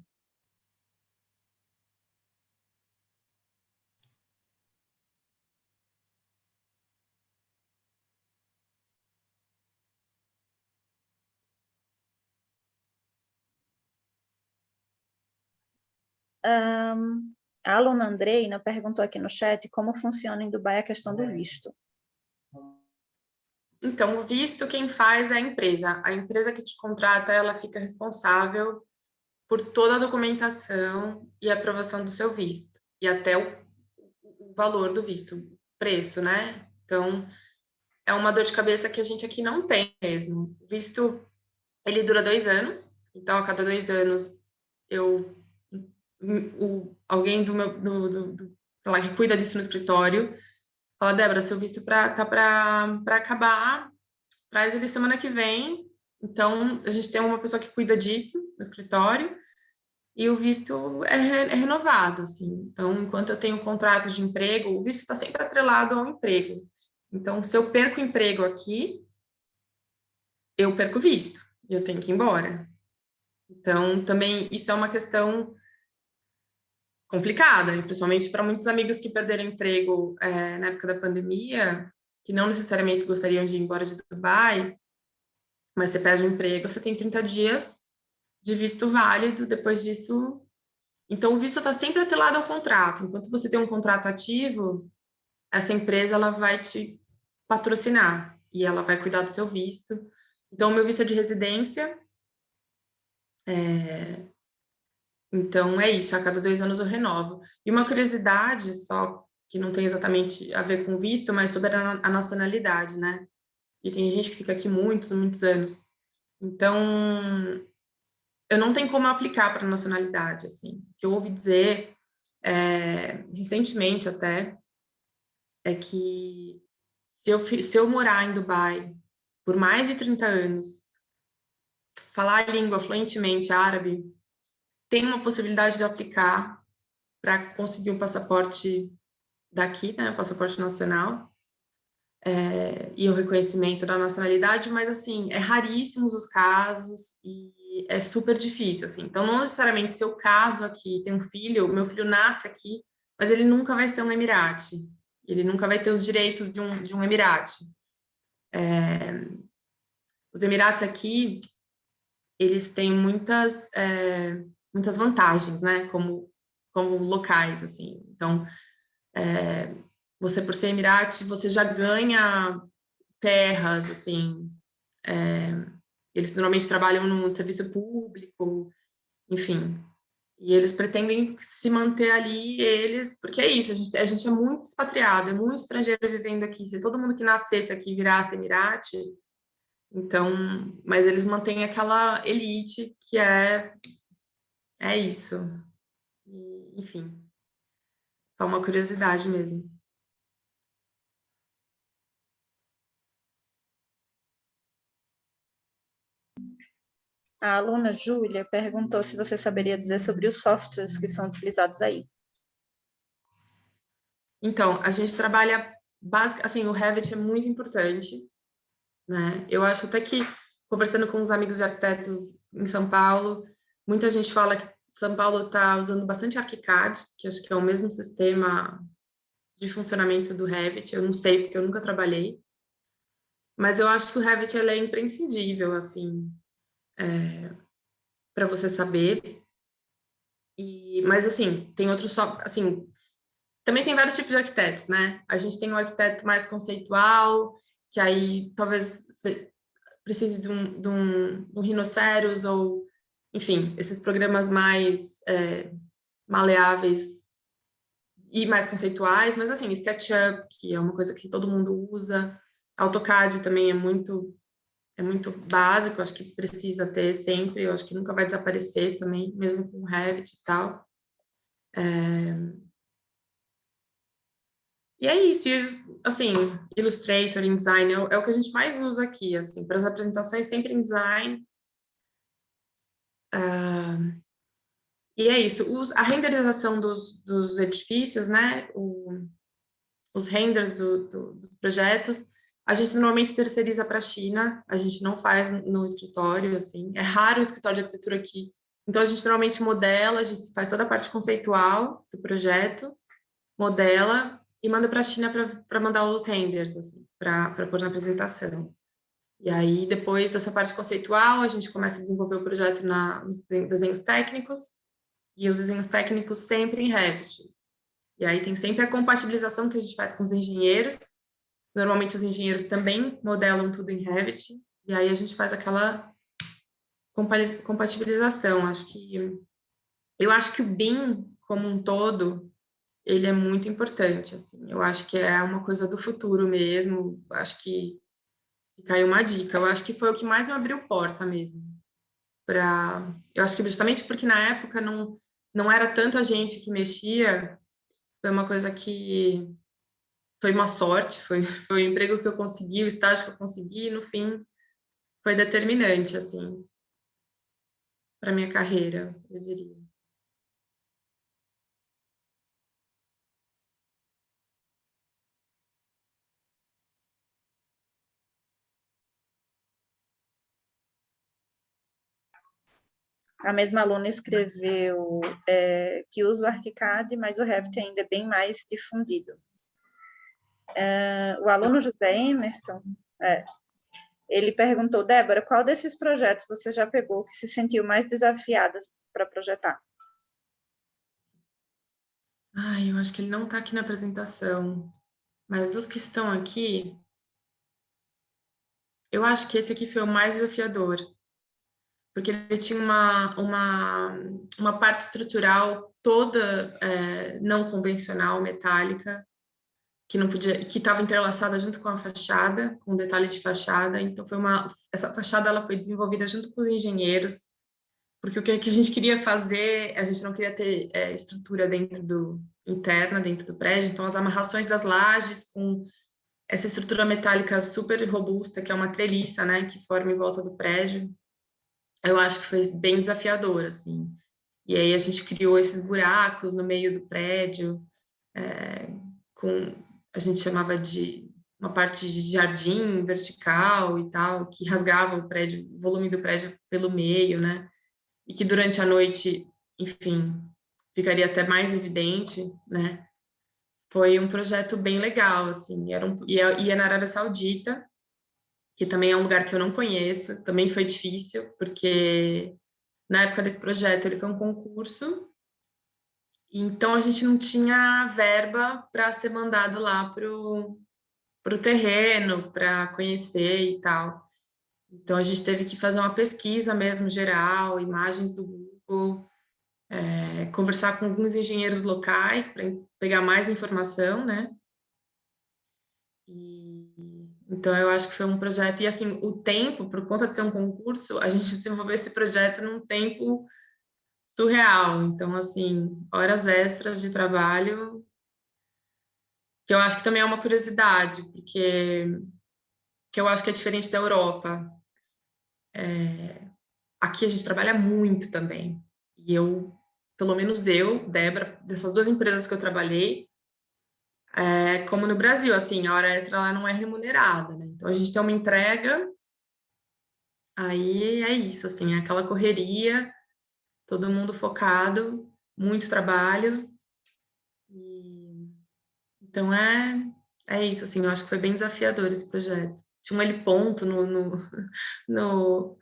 A aluna Andreina perguntou aqui no chat como funciona em Dubai a questão do visto. Então, o visto quem faz é a empresa. A empresa que te contrata, ela fica responsável por toda a documentação e aprovação do seu visto. E até o valor do visto, o preço, né? Então, é uma dor de cabeça que a gente aqui não tem mesmo. O visto, ele dura 2 anos. Então, a cada 2 anos, eu alguém sei lá, que cuida disso no escritório fala, Débora, seu visto tá para acabar, traz ele semana que vem. Então, a gente tem uma pessoa que cuida disso no escritório e o visto é renovado, assim. Então, enquanto eu tenho contrato de emprego, o visto está sempre atrelado ao emprego. Então, se eu perco o emprego aqui, eu perco o visto e eu tenho que ir embora. Então, também isso é uma questão complicada, e principalmente para muitos amigos que perderam emprego na época da pandemia, que não necessariamente gostariam de ir embora de Dubai, mas você perde o emprego, você tem 30 dias de visto válido, depois disso... Então, o visto está sempre atrelado ao contrato. Enquanto você tem um contrato ativo, essa empresa ela vai te patrocinar e ela vai cuidar do seu visto. Então, o meu visto é de residência. Então, é isso. A cada 2 anos eu renovo. E uma curiosidade só, que não tem exatamente a ver com visto, mas sobre a nacionalidade, né? E tem gente que fica aqui muitos, muitos anos. Então, eu não tenho como aplicar para nacionalidade, assim. O que eu ouvi dizer, recentemente até, é que se eu morar em Dubai por mais de 30 anos, falar a língua fluentemente árabe, tem uma possibilidade de aplicar para conseguir um passaporte daqui, né, o passaporte nacional, e o reconhecimento da nacionalidade, mas, assim, é raríssimos os casos e é super difícil, assim. Então, não necessariamente se eu caso aqui, tenho um filho, meu filho nasce aqui, mas ele nunca vai ser um Emirate, ele nunca vai ter os direitos de um Emirate. Os Emirates aqui, eles têm muitas vantagens, né, como locais, assim. Então, você, por ser Emirate, você já ganha terras, assim, eles normalmente trabalham no serviço público, enfim. E eles pretendem se manter ali, porque é isso, a gente é muito expatriado, é muito estrangeiro vivendo aqui. Se todo mundo que nascesse aqui virasse Emirate, então, mas eles mantêm aquela elite que é isso. E, enfim, só uma curiosidade mesmo. A aluna Júlia perguntou se você saberia dizer sobre os softwares que são utilizados aí. Então, a gente trabalha assim, o Revit é muito importante, né? Eu acho até que conversando com os amigos de arquitetos em São Paulo, muita gente fala que São Paulo está usando bastante ArchiCAD, que acho que é o mesmo sistema de funcionamento do Revit. Eu não sei porque eu nunca trabalhei, mas eu acho que o Revit ele é imprescindível, assim, para você saber. Mas assim, tem outros só, assim, também tem vários tipos de arquitetos, né? A gente tem um arquiteto mais conceitual, que aí talvez você precise de um Rhinoceros ou, enfim, esses programas mais maleáveis e mais conceituais, mas assim, SketchUp, que é uma coisa que todo mundo usa, AutoCAD também é muito é muito básico, acho que precisa ter sempre, eu acho que nunca vai desaparecer também, mesmo com Revit e tal. E é isso, assim, Illustrator, InDesign é o que a gente mais usa aqui, assim, para as apresentações sempre em design. E é isso, a renderização dos edifícios, né, os renders dos projetos, a gente normalmente terceiriza para a China, a gente não faz no escritório, assim, é raro o escritório de arquitetura aqui, então a gente normalmente modela, a gente faz toda a parte conceitual do projeto, modela e manda para a China para mandar os renders, assim, para pôr na apresentação. E aí, depois dessa parte conceitual, a gente começa a desenvolver o projeto nos desenhos técnicos, e os desenhos técnicos sempre em Revit. E aí tem sempre a compatibilização que a gente faz com os engenheiros. Normalmente os engenheiros também modelam tudo em Revit, e aí a gente faz aquela compatibilização. Eu acho que o BIM como um todo, ele é muito importante, assim. Eu acho que é uma coisa do futuro mesmo. Acho que fica aí uma dica. Eu acho que foi o que mais me abriu porta mesmo. Eu acho que justamente porque na época não era tanta gente que mexia, foi uma coisa que foi uma sorte, foi o emprego que eu consegui, o estágio que eu consegui, e no fim foi determinante, assim, para minha carreira, eu diria. A mesma aluna escreveu que usa o ArchiCAD, mas o Revit ainda é bem mais difundido. O aluno José Emerson, ele perguntou, Débora, qual desses projetos você já pegou que se sentiu mais desafiada para projetar? Eu acho que ele não está aqui na apresentação, mas dos que estão aqui, eu acho que esse aqui foi o mais desafiador, porque ele tinha uma parte estrutural toda não convencional, metálica, que não podia, que estava entrelaçada junto com a fachada, com o detalhe de fachada. Então essa fachada ela foi desenvolvida junto com os engenheiros, porque o que a gente queria fazer, a gente não queria ter estrutura interna dentro do prédio, então as amarrações das lajes com essa estrutura metálica super robusta, que é uma treliça, né, que forma em volta do prédio, eu acho que foi bem desafiador, assim. E aí a gente criou esses buracos no meio do prédio, a gente chamava de uma parte de jardim vertical e tal, que rasgava o volume do prédio pelo meio, né? E que durante a noite, enfim, ficaria até mais evidente, né? Foi um projeto bem legal, assim, ia na Arábia Saudita, que também é um lugar que eu não conheço, também foi difícil, porque na época desse projeto ele foi um concurso, então a gente não tinha verba para ser mandado lá para o terreno, para conhecer e tal. Então a gente teve que fazer uma pesquisa mesmo geral, imagens do Google, conversar com alguns engenheiros locais para pegar mais informação, né? Então eu acho que foi um projeto, e assim, o tempo, por conta de ser um concurso, a gente desenvolveu esse projeto num tempo surreal. Então, assim, horas extras de trabalho, que eu acho que também é uma curiosidade, porque que eu acho que é diferente da Europa. Aqui a gente trabalha muito também. E pelo menos eu, Débora, dessas duas empresas que eu trabalhei, como no Brasil, assim, a hora extra lá não é remunerada, né? Então a gente tem uma entrega, aí é isso, assim, é aquela correria, todo mundo focado, muito trabalho. Então é isso, assim, eu acho que foi bem desafiador esse projeto. Tinha um heliponto no, no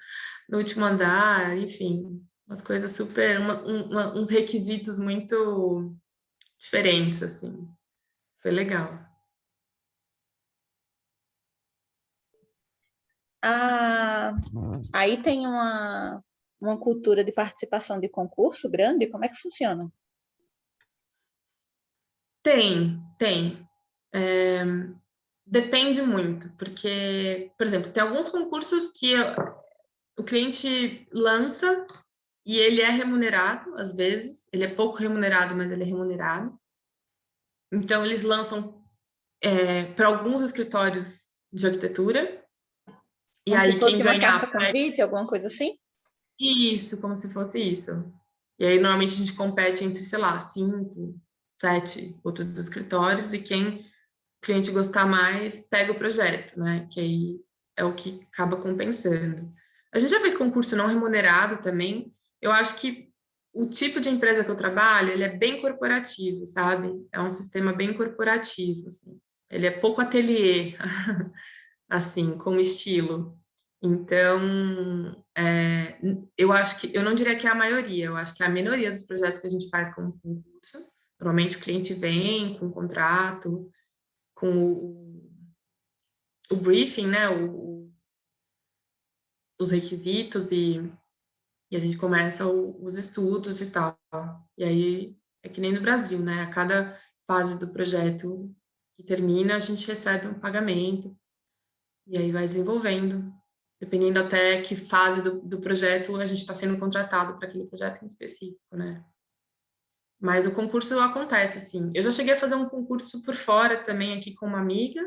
último andar, enfim, umas coisas super, uns requisitos muito diferentes, assim. Foi legal. Aí tem uma cultura de participação de concurso grande, como é que funciona? Tem. Depende muito, porque, por exemplo, tem alguns concursos que o cliente lança e ele é remunerado, às vezes. Ele é pouco remunerado, mas ele é remunerado. Então, eles lançam para alguns escritórios de arquitetura. E Como aí, se fosse quem uma ganhar... carta convite, alguma coisa assim? Isso, como se fosse isso. E aí, normalmente, a gente compete entre, sei lá, 5, 7 outros escritórios, e quem o cliente gostar mais, pega o projeto, né? Que aí é o que acaba compensando. A gente já fez concurso não remunerado também. Eu acho que o tipo de empresa que eu trabalho, ele é bem corporativo, sabe? É um sistema bem corporativo, assim. Ele é pouco ateliê, assim, como estilo. Então, eu acho que, eu não diria que é a maioria, eu acho que é a minoria dos projetos que a gente faz como concurso. Normalmente o cliente vem com o contrato, com o briefing, né, os requisitos, e a gente começa os estudos e tal. E aí, é que nem no Brasil, né, a cada fase do projeto que termina, a gente recebe um pagamento, e aí vai desenvolvendo. Dependendo até que fase do projeto a gente está sendo contratado para aquele projeto em específico, né? Mas o concurso acontece, assim. Eu já cheguei a fazer um concurso por fora também aqui com uma amiga,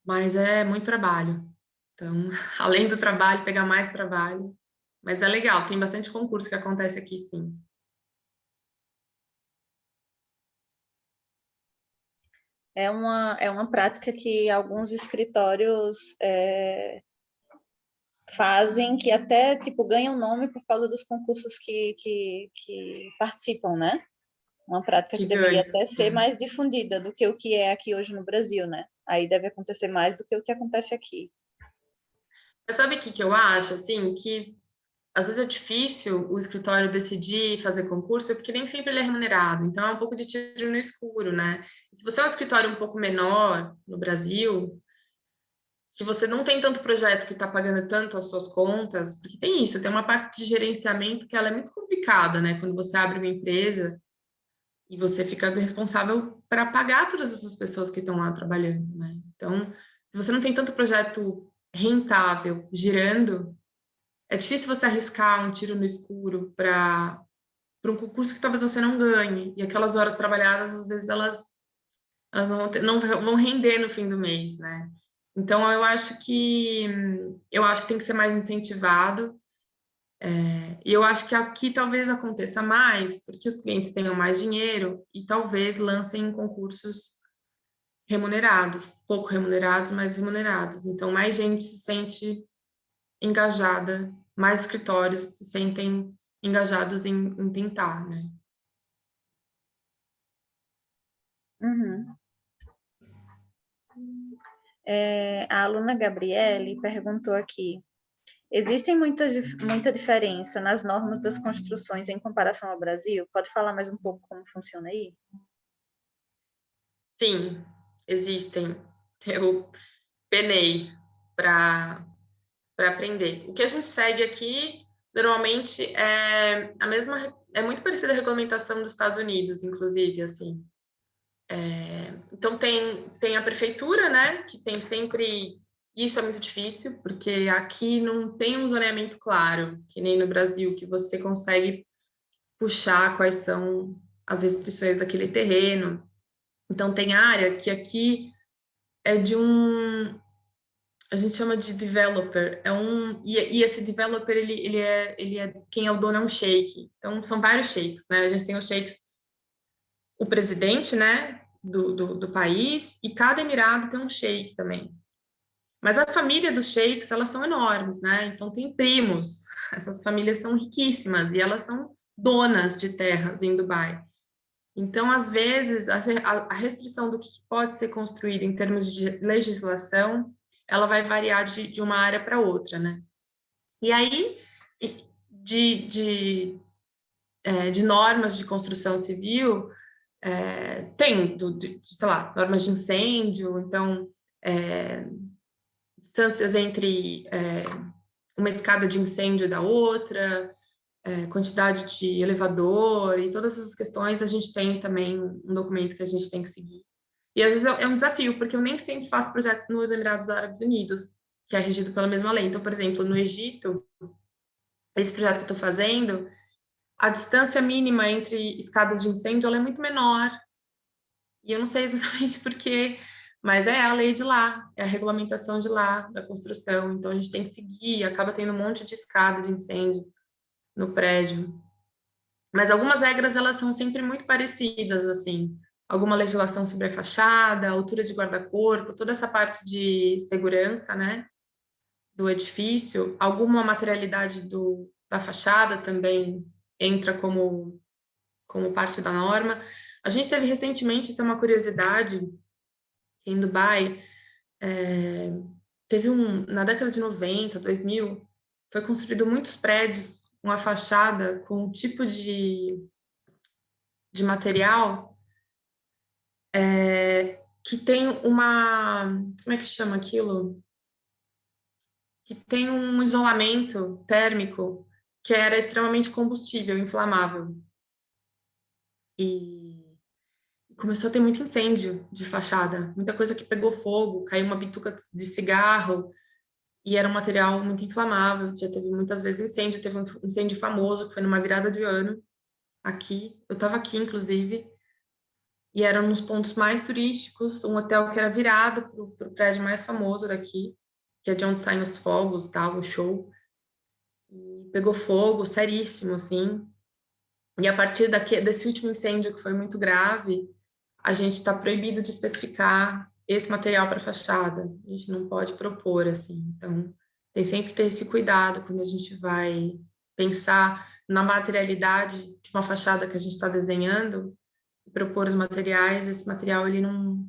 mas é muito trabalho. Então, além do trabalho, pegar mais trabalho. Mas é legal, tem bastante concurso que acontece aqui, sim. É uma prática que alguns escritórios fazem, que até tipo ganham nome por causa dos concursos que participam, né? Uma prática que Que deveria ganha. até ser mais difundida do que o que é aqui hoje no Brasil, né? Aí deve acontecer mais do que o que acontece aqui. Mas sabe o que eu acho, assim? Que às vezes é difícil o escritório decidir fazer concurso, porque nem sempre ele é remunerado. Então, é um pouco de tiro no escuro, né? Se você é um escritório um pouco menor no Brasil, que você não tem tanto projeto que está pagando tanto as suas contas, porque tem isso, tem uma parte de gerenciamento que ela é muito complicada, né? Quando você abre uma empresa e você fica responsável para pagar todas essas pessoas que estão lá trabalhando, né? Então, se você não tem tanto projeto rentável girando, é difícil você arriscar um tiro no escuro para um concurso que talvez você não ganhe. E aquelas horas trabalhadas, às vezes, elas não vão render no fim do mês, né? Então, eu acho que tem que ser mais incentivado. E eu acho que aqui talvez aconteça mais, porque os clientes tenham mais dinheiro e talvez lancem concursos remunerados, pouco remunerados, mas remunerados. Então, mais gente se sente engajada, mais escritórios se sentem engajados em tentar, né? Uhum. A aluna Gabriele perguntou aqui: existe muita diferença nas normas das construções em comparação ao Brasil? Pode falar mais um pouco como funciona aí? Sim, existem. Eu penei para aprender. O que a gente segue aqui normalmente é a mesma, é muito parecida à regulamentação dos Estados Unidos, inclusive, assim. Então tem a prefeitura, né, que tem sempre, isso é muito difícil, porque aqui não tem um zoneamento claro, que nem no Brasil, que você consegue puxar quais são as restrições daquele terreno. Então tem área que aqui é de um, a gente chama de developer, e esse developer ele é quem é o dono é um sheik. Então são vários sheiks, né? A gente tem os sheiks, o presidente, né, do país, e cada emirado tem um sheik também. Mas a família dos sheiks, elas são enormes, né? Então tem primos. Essas famílias são riquíssimas e elas são donas de terras em Dubai. Então, às vezes, a restrição do que pode ser construído em termos de legislação, ela vai variar de uma área para outra, né? E aí, de, de, de normas de construção civil, tem, sei lá, normas de incêndio, então, distâncias entre uma escada de incêndio da outra, quantidade de elevador e todas essas questões, a gente tem também um documento que a gente tem que seguir. E às vezes é um desafio, porque eu nem sempre faço projetos nos Emirados Árabes Unidos, que é regido pela mesma lei. Então, por exemplo, no Egito, esse projeto que eu estou fazendo, a distância mínima entre escadas de incêndio ela é muito menor. E eu não sei exatamente por quê, mas é a lei de lá, é a regulamentação de lá, da construção. Então, a gente tem que seguir, acaba tendo um monte de escada de incêndio no prédio. Mas algumas regras, elas são sempre muito parecidas, assim. Alguma legislação sobre a fachada, altura de guarda-corpo, toda essa parte de segurança, né, do edifício. Alguma materialidade da fachada também entra como parte da norma. A gente teve recentemente, isso é uma curiosidade, em Dubai, na década de 90, 2000, foi construído muitos prédios com a fachada com um tipo de material que tem como é que chama aquilo? Que tem um isolamento térmico que era extremamente combustível, inflamável. E começou a ter muito incêndio de fachada, muita coisa que pegou fogo, caiu uma bituca de cigarro, e era um material muito inflamável, já teve muitas vezes incêndio, teve um incêndio famoso, que foi numa virada de ano, aqui, eu estava aqui, inclusive, e era nos pontos mais turísticos, um hotel que era virado para o prédio mais famoso daqui, que é de onde saem os fogos, tal, o show, e pegou fogo, seríssimo, assim, e a partir desse último incêndio, que foi muito grave, a gente está proibido de especificar esse material para fachada. A gente não pode propor, assim. Então, tem sempre que ter esse cuidado quando a gente vai pensar na materialidade de uma fachada que a gente está desenhando, e propor os materiais. Esse material ele não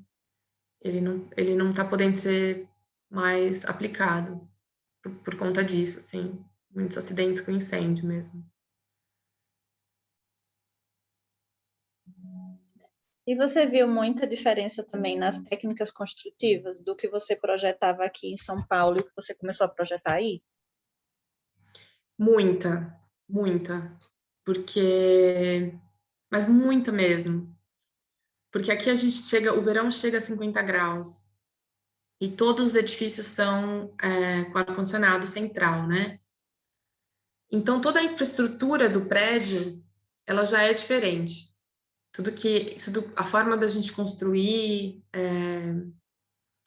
está podendo ser mais aplicado por conta disso, assim. Muitos acidentes com incêndio mesmo. E você viu muita diferença também nas técnicas construtivas do que você projetava aqui em São Paulo e que você começou a projetar aí? Muita, muita. Mas muita mesmo. Porque aqui o verão chega a 50 graus. E todos os edifícios são com ar-condicionado central, né? Então, toda a infraestrutura do prédio, ela já é diferente. A forma da gente construir.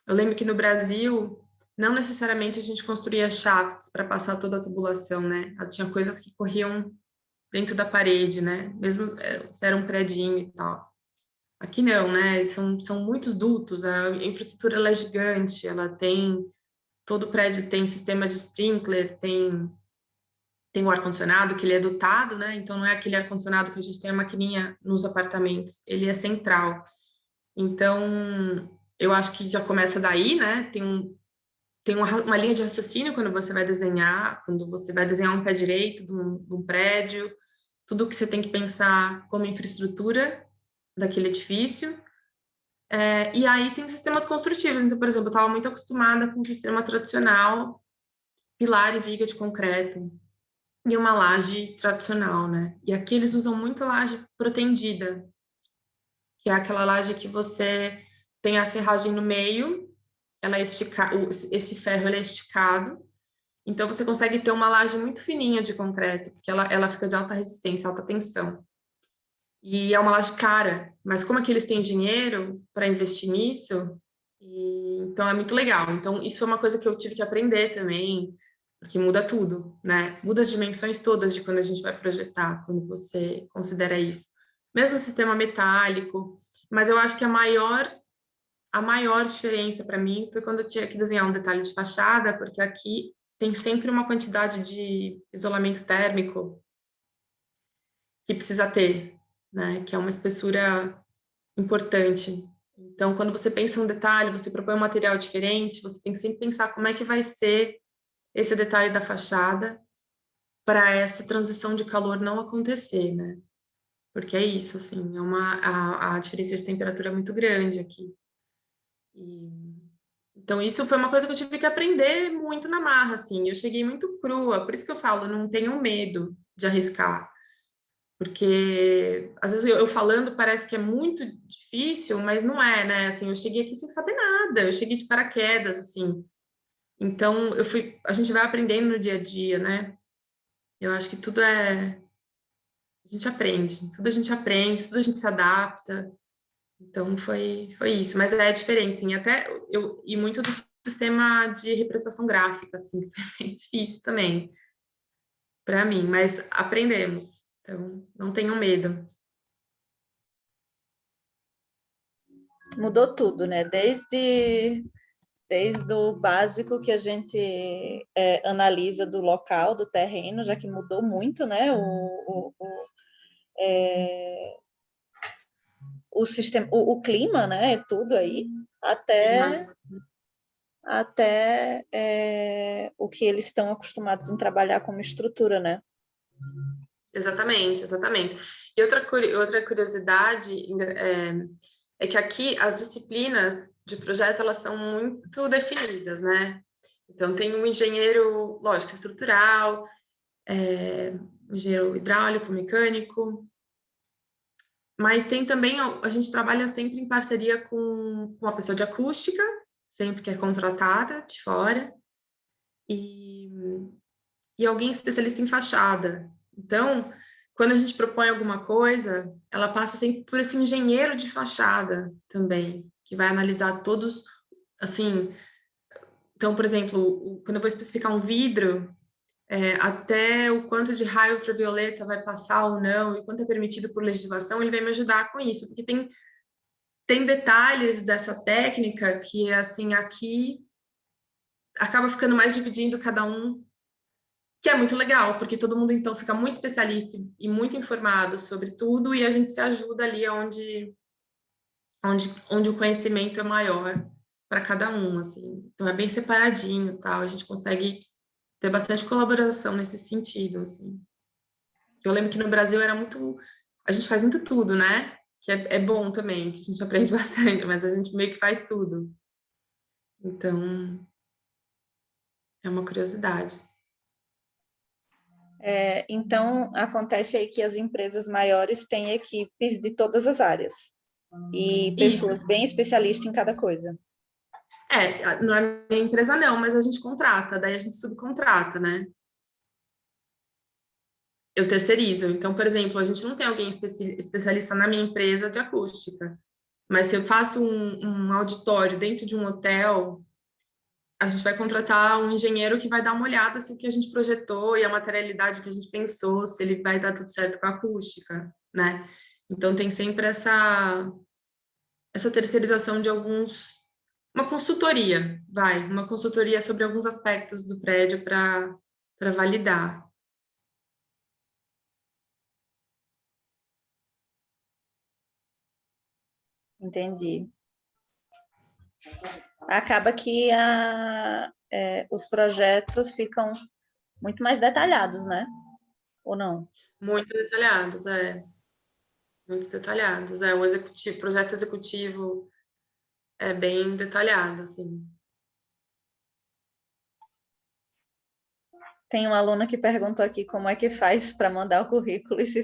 Eu lembro que no Brasil, não necessariamente a gente construía shafts para passar toda a tubulação, né? Tinha coisas que corriam dentro da parede, né? Mesmo se era um predinho e tal. Aqui não, né? São muitos dutos, a infraestrutura ela é gigante, todo prédio tem sistema de sprinkler, tem o ar-condicionado que ele é dotado, né? Então não é aquele ar-condicionado que a gente tem a maquininha nos apartamentos, ele é central. Então, eu acho que já começa daí, né? Tem uma linha de raciocínio quando você vai desenhar um pé direito de um prédio, tudo que você tem que pensar como infraestrutura daquele edifício. E aí tem sistemas construtivos. Então, por exemplo, eu estava muito acostumada com o sistema tradicional, pilar e viga de concreto, e uma laje tradicional, né? E aqui eles usam muito a laje protendida, que é aquela laje que você tem a ferragem no meio, ela é esse ferro ele é esticado, então você consegue ter uma laje muito fininha de concreto, porque ela fica de alta resistência, alta tensão. E é uma laje cara, mas como aqui eles têm dinheiro para investir nisso, então é muito legal. Então, isso foi uma coisa que eu tive que aprender também, porque muda tudo, né? Muda as dimensões todas de quando a gente vai projetar, quando você considera isso. Mesmo o sistema metálico, mas eu acho que a maior diferença para mim foi quando eu tinha que desenhar um detalhe de fachada, porque aqui tem sempre uma quantidade de isolamento térmico que precisa ter, né? Que é uma espessura importante. Então, quando você pensa um detalhe, você propõe um material diferente, você tem que sempre pensar como é que vai ser esse detalhe da fachada para essa transição de calor não acontecer, né? Porque é isso, assim, a diferença de temperatura é muito grande aqui. Então, isso foi uma coisa que eu tive que aprender muito na marra, assim. Eu cheguei muito crua, por isso que eu falo, não tenham medo de arriscar. Porque, às vezes, eu falando parece que é muito difícil, mas não é, né? Assim, eu cheguei aqui sem saber nada, eu cheguei de paraquedas, assim. Então, a gente vai aprendendo no dia a dia, né? Eu acho que tudo a gente aprende, tudo a gente aprende, tudo a gente se adapta. Então, foi isso. Mas é diferente, sim. Até e muito do sistema de representação gráfica, assim, que foi bem difícil também para mim, mas aprendemos. Então, não tenham medo. Mudou tudo, né? Desde o básico que a gente analisa do local, do terreno, já que mudou muito, né? O sistema, o clima, né? Tudo aí, até o que eles estão acostumados em trabalhar como estrutura, né? Exatamente, exatamente. E outra curiosidade é que aqui as disciplinas de projeto elas são muito definidas, né? Então tem um engenheiro, lógico, estrutural, um engenheiro hidráulico, mecânico, mas tem também a gente trabalha sempre em parceria com uma pessoa de acústica, sempre que é contratada de fora, e, e alguém especialista em fachada. Então, quando a gente propõe alguma coisa, ela passa sempre por esse engenheiro de fachada também, que vai analisar todos, assim. Então, por exemplo, quando eu vou especificar um vidro, até o quanto de raio ultravioleta vai passar ou não, e quanto é permitido por legislação, ele vai me ajudar com isso, porque tem detalhes dessa técnica que, assim, aqui acaba ficando mais dividindo cada um, que é muito legal, porque todo mundo então fica muito especialista e muito informado sobre tudo e a gente se ajuda ali onde o conhecimento é maior para cada um, assim. Então é bem separadinho, tal, a gente consegue ter bastante colaboração nesse sentido, assim. Eu lembro que no Brasil a gente faz muito tudo, né? Que é bom também, que a gente aprende bastante, mas a gente meio que faz tudo. Então, é uma curiosidade. Então, acontece aí que as empresas maiores têm equipes de todas as áreas e Isso. pessoas bem especialistas em cada coisa. Não é minha empresa não, mas a gente contrata, daí a gente subcontrata, né? Eu terceirizo. Então, por exemplo, a gente não tem alguém especialista na minha empresa de acústica, mas se eu faço um auditório dentro de um hotel, a gente vai contratar um engenheiro que vai dar uma olhada se o que a gente projetou e a materialidade que a gente pensou, se ele vai dar tudo certo com a acústica, né? Então tem sempre essa terceirização de uma consultoria sobre alguns aspectos do prédio para validar. Entendi. Acaba que os projetos ficam muito mais detalhados, né? Ou não? Muito detalhados, muito detalhados. O projeto executivo é bem detalhado, assim. Tem uma aluna que perguntou aqui como é que faz para mandar o currículo e se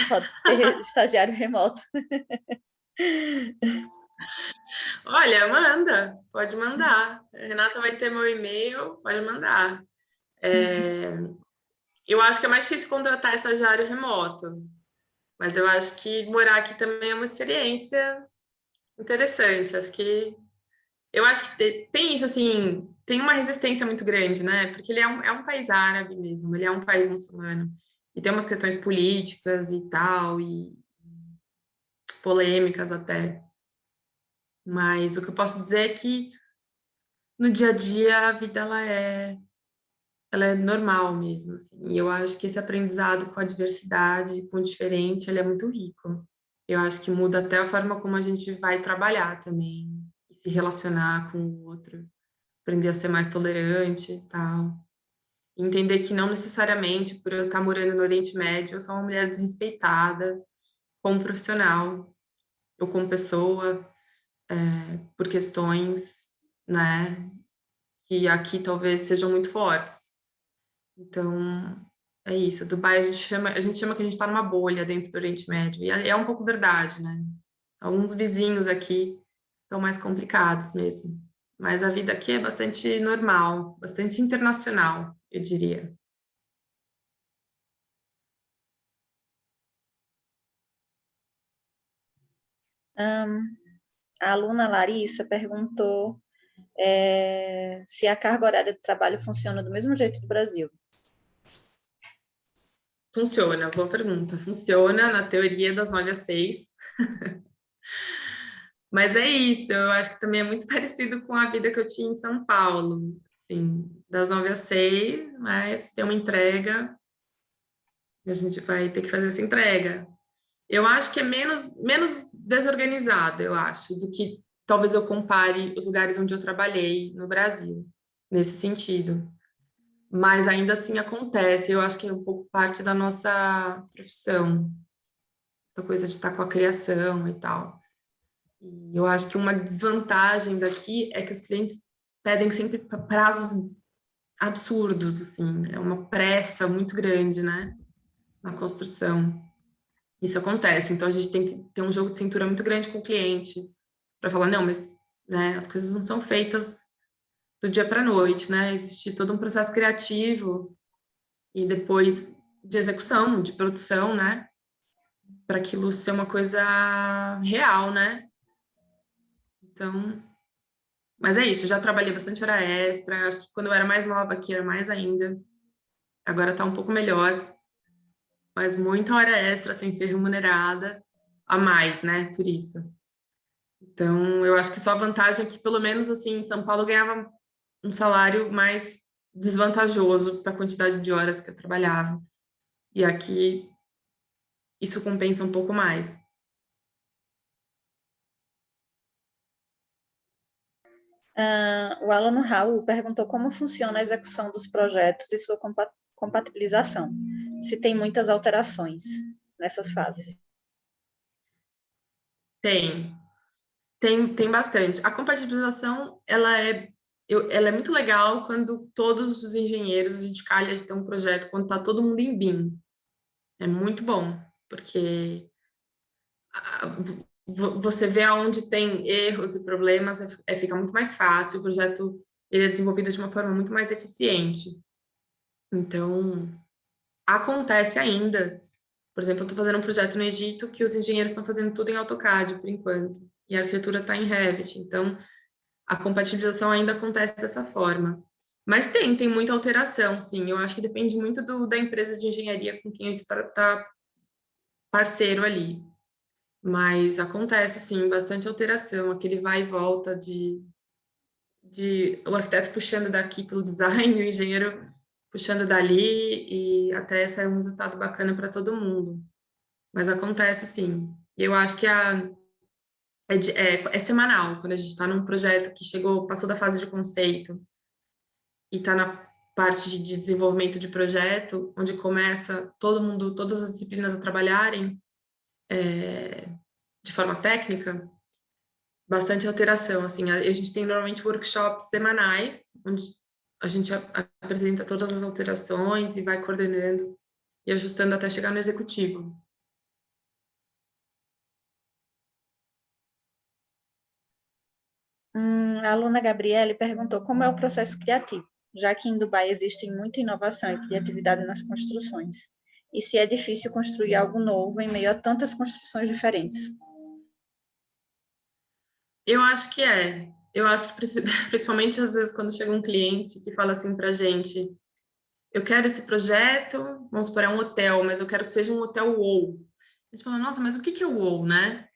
pode ter estagiário remoto. Olha, manda, pode mandar. A Renata vai ter meu e-mail, pode mandar. Eu acho que é mais difícil contratar estagiário remoto, mas eu acho que morar aqui também é uma experiência interessante. Eu acho que tem isso, assim, tem uma resistência muito grande, né? Porque ele é um país árabe mesmo, ele é um país muçulmano. E tem umas questões políticas e tal, e polêmicas até. Mas o que eu posso dizer é que no dia a dia a vida ela é normal mesmo, assim. E eu acho que esse aprendizado com a diversidade, com o diferente, ele é muito rico. Eu acho que muda até a forma como a gente vai trabalhar também, e se relacionar com o outro, aprender a ser mais tolerante e tal. Entender que não necessariamente por eu estar morando no Oriente Médio, eu sou uma mulher desrespeitada como profissional ou como pessoa, por questões, né, que aqui talvez sejam muito fortes. Então, É isso, Dubai a gente chama que a gente está numa bolha dentro do Oriente Médio, e é um pouco verdade, né? Alguns vizinhos aqui são mais complicados mesmo, mas a vida aqui é bastante normal, bastante internacional, eu diria. A aluna Larissa perguntou se a carga horária de trabalho funciona do mesmo jeito do Brasil. Funciona, boa pergunta. Funciona na teoria das 9 às 6. Mas é isso, eu acho que também é muito parecido com a vida que eu tinha em São Paulo. Assim, das 9 às 6, mas tem uma entrega e a gente vai ter que fazer essa entrega. Eu acho que é menos desorganizado, eu acho, do que talvez eu compare os lugares onde eu trabalhei no Brasil, nesse sentido. Mas ainda assim acontece, eu acho que é um pouco parte da nossa profissão, essa coisa de estar com a criação e tal. E eu acho que uma desvantagem daqui é que os clientes pedem sempre prazos absurdos, assim, é uma pressa muito grande, né, na construção. Isso acontece, então a gente tem que ter um jogo de cintura muito grande com o cliente para falar, não, mas né, as coisas não são feitas do dia para a noite, né? Existe todo um processo criativo e depois de execução, de produção, né? Para aquilo ser uma coisa real, né? Então, mas é isso, eu já trabalhei bastante hora extra, acho que quando eu era mais nova aqui era mais ainda. Agora tá um pouco melhor, mas muita hora extra sem ser remunerada a mais, né? Por isso. Então, eu acho que só a vantagem é que, pelo menos assim, em São Paulo eu ganhava um salário mais desvantajoso para a quantidade de horas que eu trabalhava. E aqui isso compensa um pouco mais. O aluno Raul perguntou como funciona a execução dos projetos e sua compatibilização, se tem muitas alterações nessas fases. Tem bastante. A compatibilização, ela é muito legal quando todos os engenheiros, a gente calha de ter um projeto quando está todo mundo em BIM. É muito bom, porque você vê aonde tem erros e problemas, fica muito mais fácil, o projeto ele é desenvolvido de uma forma muito mais eficiente. Então, acontece ainda. Por exemplo, eu estou fazendo um projeto no Egito que os engenheiros estão fazendo tudo em AutoCAD, por enquanto, e a arquitetura está em Revit. Então, a compatibilização ainda acontece dessa forma. Mas tem muita alteração, sim. Eu acho que depende muito da empresa de engenharia com quem a gente está parceiro ali. Mas acontece, sim, bastante alteração, aquele vai e volta de o arquiteto puxando daqui pelo design, o engenheiro puxando dali, e até sair um resultado bacana para todo mundo. Mas acontece, sim. E eu acho que é semanal, quando a gente está num projeto que passou da fase de conceito e está na parte de desenvolvimento de projeto, onde começa todo mundo, todas as disciplinas a trabalharem de forma técnica, bastante alteração, assim. A gente tem normalmente workshops semanais, onde a gente apresenta todas as alterações e vai coordenando e ajustando até chegar no executivo. A aluna Gabriele perguntou como é o processo criativo, já que em Dubai existe muita inovação e criatividade nas construções, e se é difícil construir algo novo em meio a tantas construções diferentes. Eu acho que é. Eu acho que principalmente às vezes quando chega um cliente que fala assim pra gente, eu quero esse projeto, vamos supor, é um hotel, mas eu quero que seja um hotel wow. A gente fala, nossa, mas o que é o wow, né?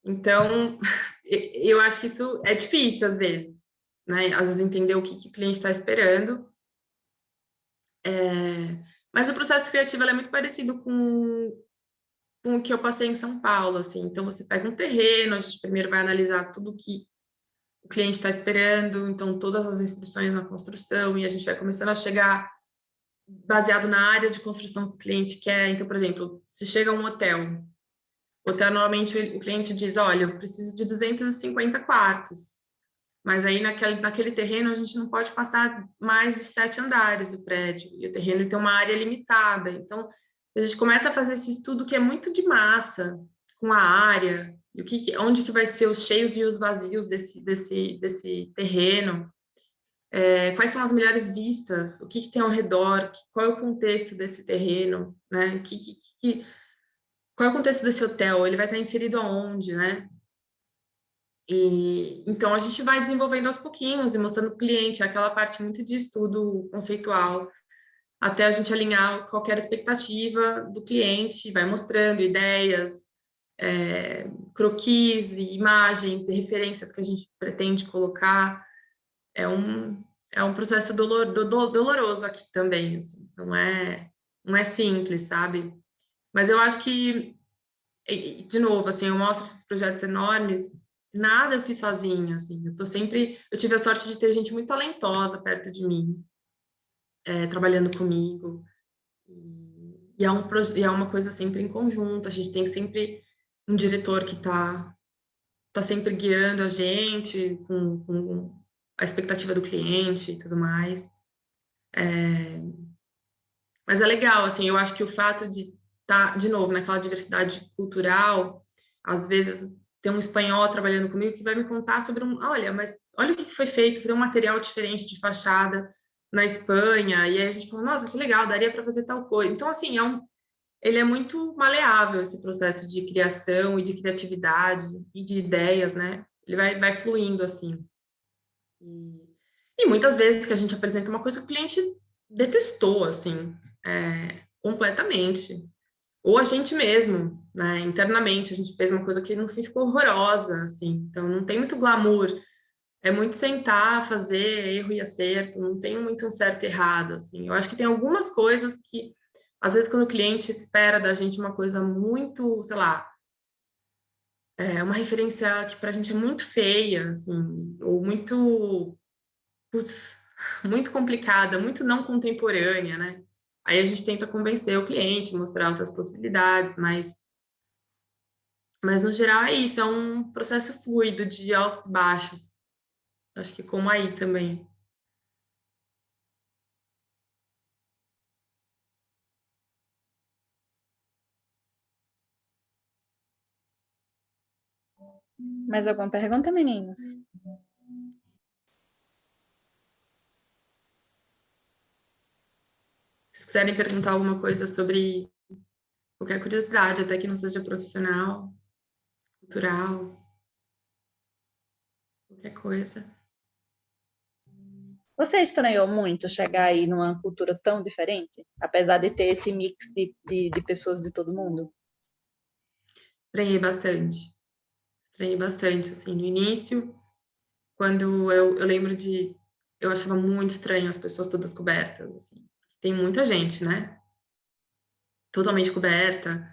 Então, eu acho que isso é difícil às vezes, né? Às vezes entender o que o cliente está esperando. Mas o processo criativo ele é muito parecido com o que eu passei em São Paulo, assim. Então, você pega um terreno, a gente primeiro vai analisar tudo que o cliente está esperando, então todas as instruções na construção, e a gente vai começando a chegar baseado na área de construção que o cliente quer. Então, por exemplo, se chega um hotel, normalmente o cliente diz, olha, eu preciso de 250 quartos. Mas aí naquele terreno a gente não pode passar mais de 7 andares do prédio, e o terreno tem uma área limitada. Então, a gente começa a fazer esse estudo que é muito de massa, com a área, e onde que vai ser os cheios e os vazios desse terreno, quais são as melhores vistas, o que tem ao redor, qual é o contexto desse terreno, né? Qual é o contexto desse hotel? Ele vai estar inserido aonde, né? E então a gente vai desenvolvendo aos pouquinhos e mostrando para o cliente aquela parte muito de estudo conceitual, até a gente alinhar qualquer expectativa do cliente, vai mostrando ideias, croquis, e imagens e referências que a gente pretende colocar. É um processo doloroso aqui também, assim. Não é simples, sabe? Mas eu acho que, de novo, assim, eu mostro esses projetos enormes, nada eu fiz sozinha, assim. Eu tive a sorte de ter gente muito talentosa perto de mim, trabalhando comigo. E é uma coisa sempre em conjunto, a gente tem sempre um diretor que tá sempre guiando a gente com a expectativa do cliente e tudo mais. Mas é legal, assim, eu acho que o fato de estar, de novo, naquela diversidade cultural, às vezes tem um espanhol trabalhando comigo que vai me contar sobre olha, mas olha o que foi feito, tem um material diferente de fachada na Espanha, e aí a gente fala, nossa, que legal, daria para fazer tal coisa. Então, assim, ele é muito maleável, esse processo de criação e de criatividade e de ideias, né? Ele vai fluindo, assim. E muitas vezes que a gente apresenta uma coisa que o cliente detestou, assim, completamente. Ou a gente mesmo, né, internamente, a gente fez uma coisa que no fim ficou horrorosa, assim. Então, não tem muito glamour. É muito sentar, fazer erro e acerto, não tem muito um certo e errado, assim. Eu acho que tem algumas coisas que, às vezes, quando o cliente espera da gente uma coisa muito, sei lá, uma referência que pra gente é muito feia, assim, ou muito, putz, muito complicada, muito não contemporânea, né? Aí a gente tenta convencer o cliente, mostrar outras possibilidades, mas no geral é isso, é um processo fluido de altos e baixos. Acho que como aí também. Mais alguma pergunta, meninos? Se quiserem perguntar alguma coisa sobre qualquer curiosidade, até que não seja profissional, cultural, qualquer coisa. Você estranhou muito chegar aí numa cultura tão diferente, apesar de ter esse mix de pessoas de todo mundo? Estranhei bastante. Estranhei bastante, assim, no início, quando eu lembro de... Eu achava muito estranho as pessoas todas cobertas, assim. Tem muita gente, né? Totalmente coberta.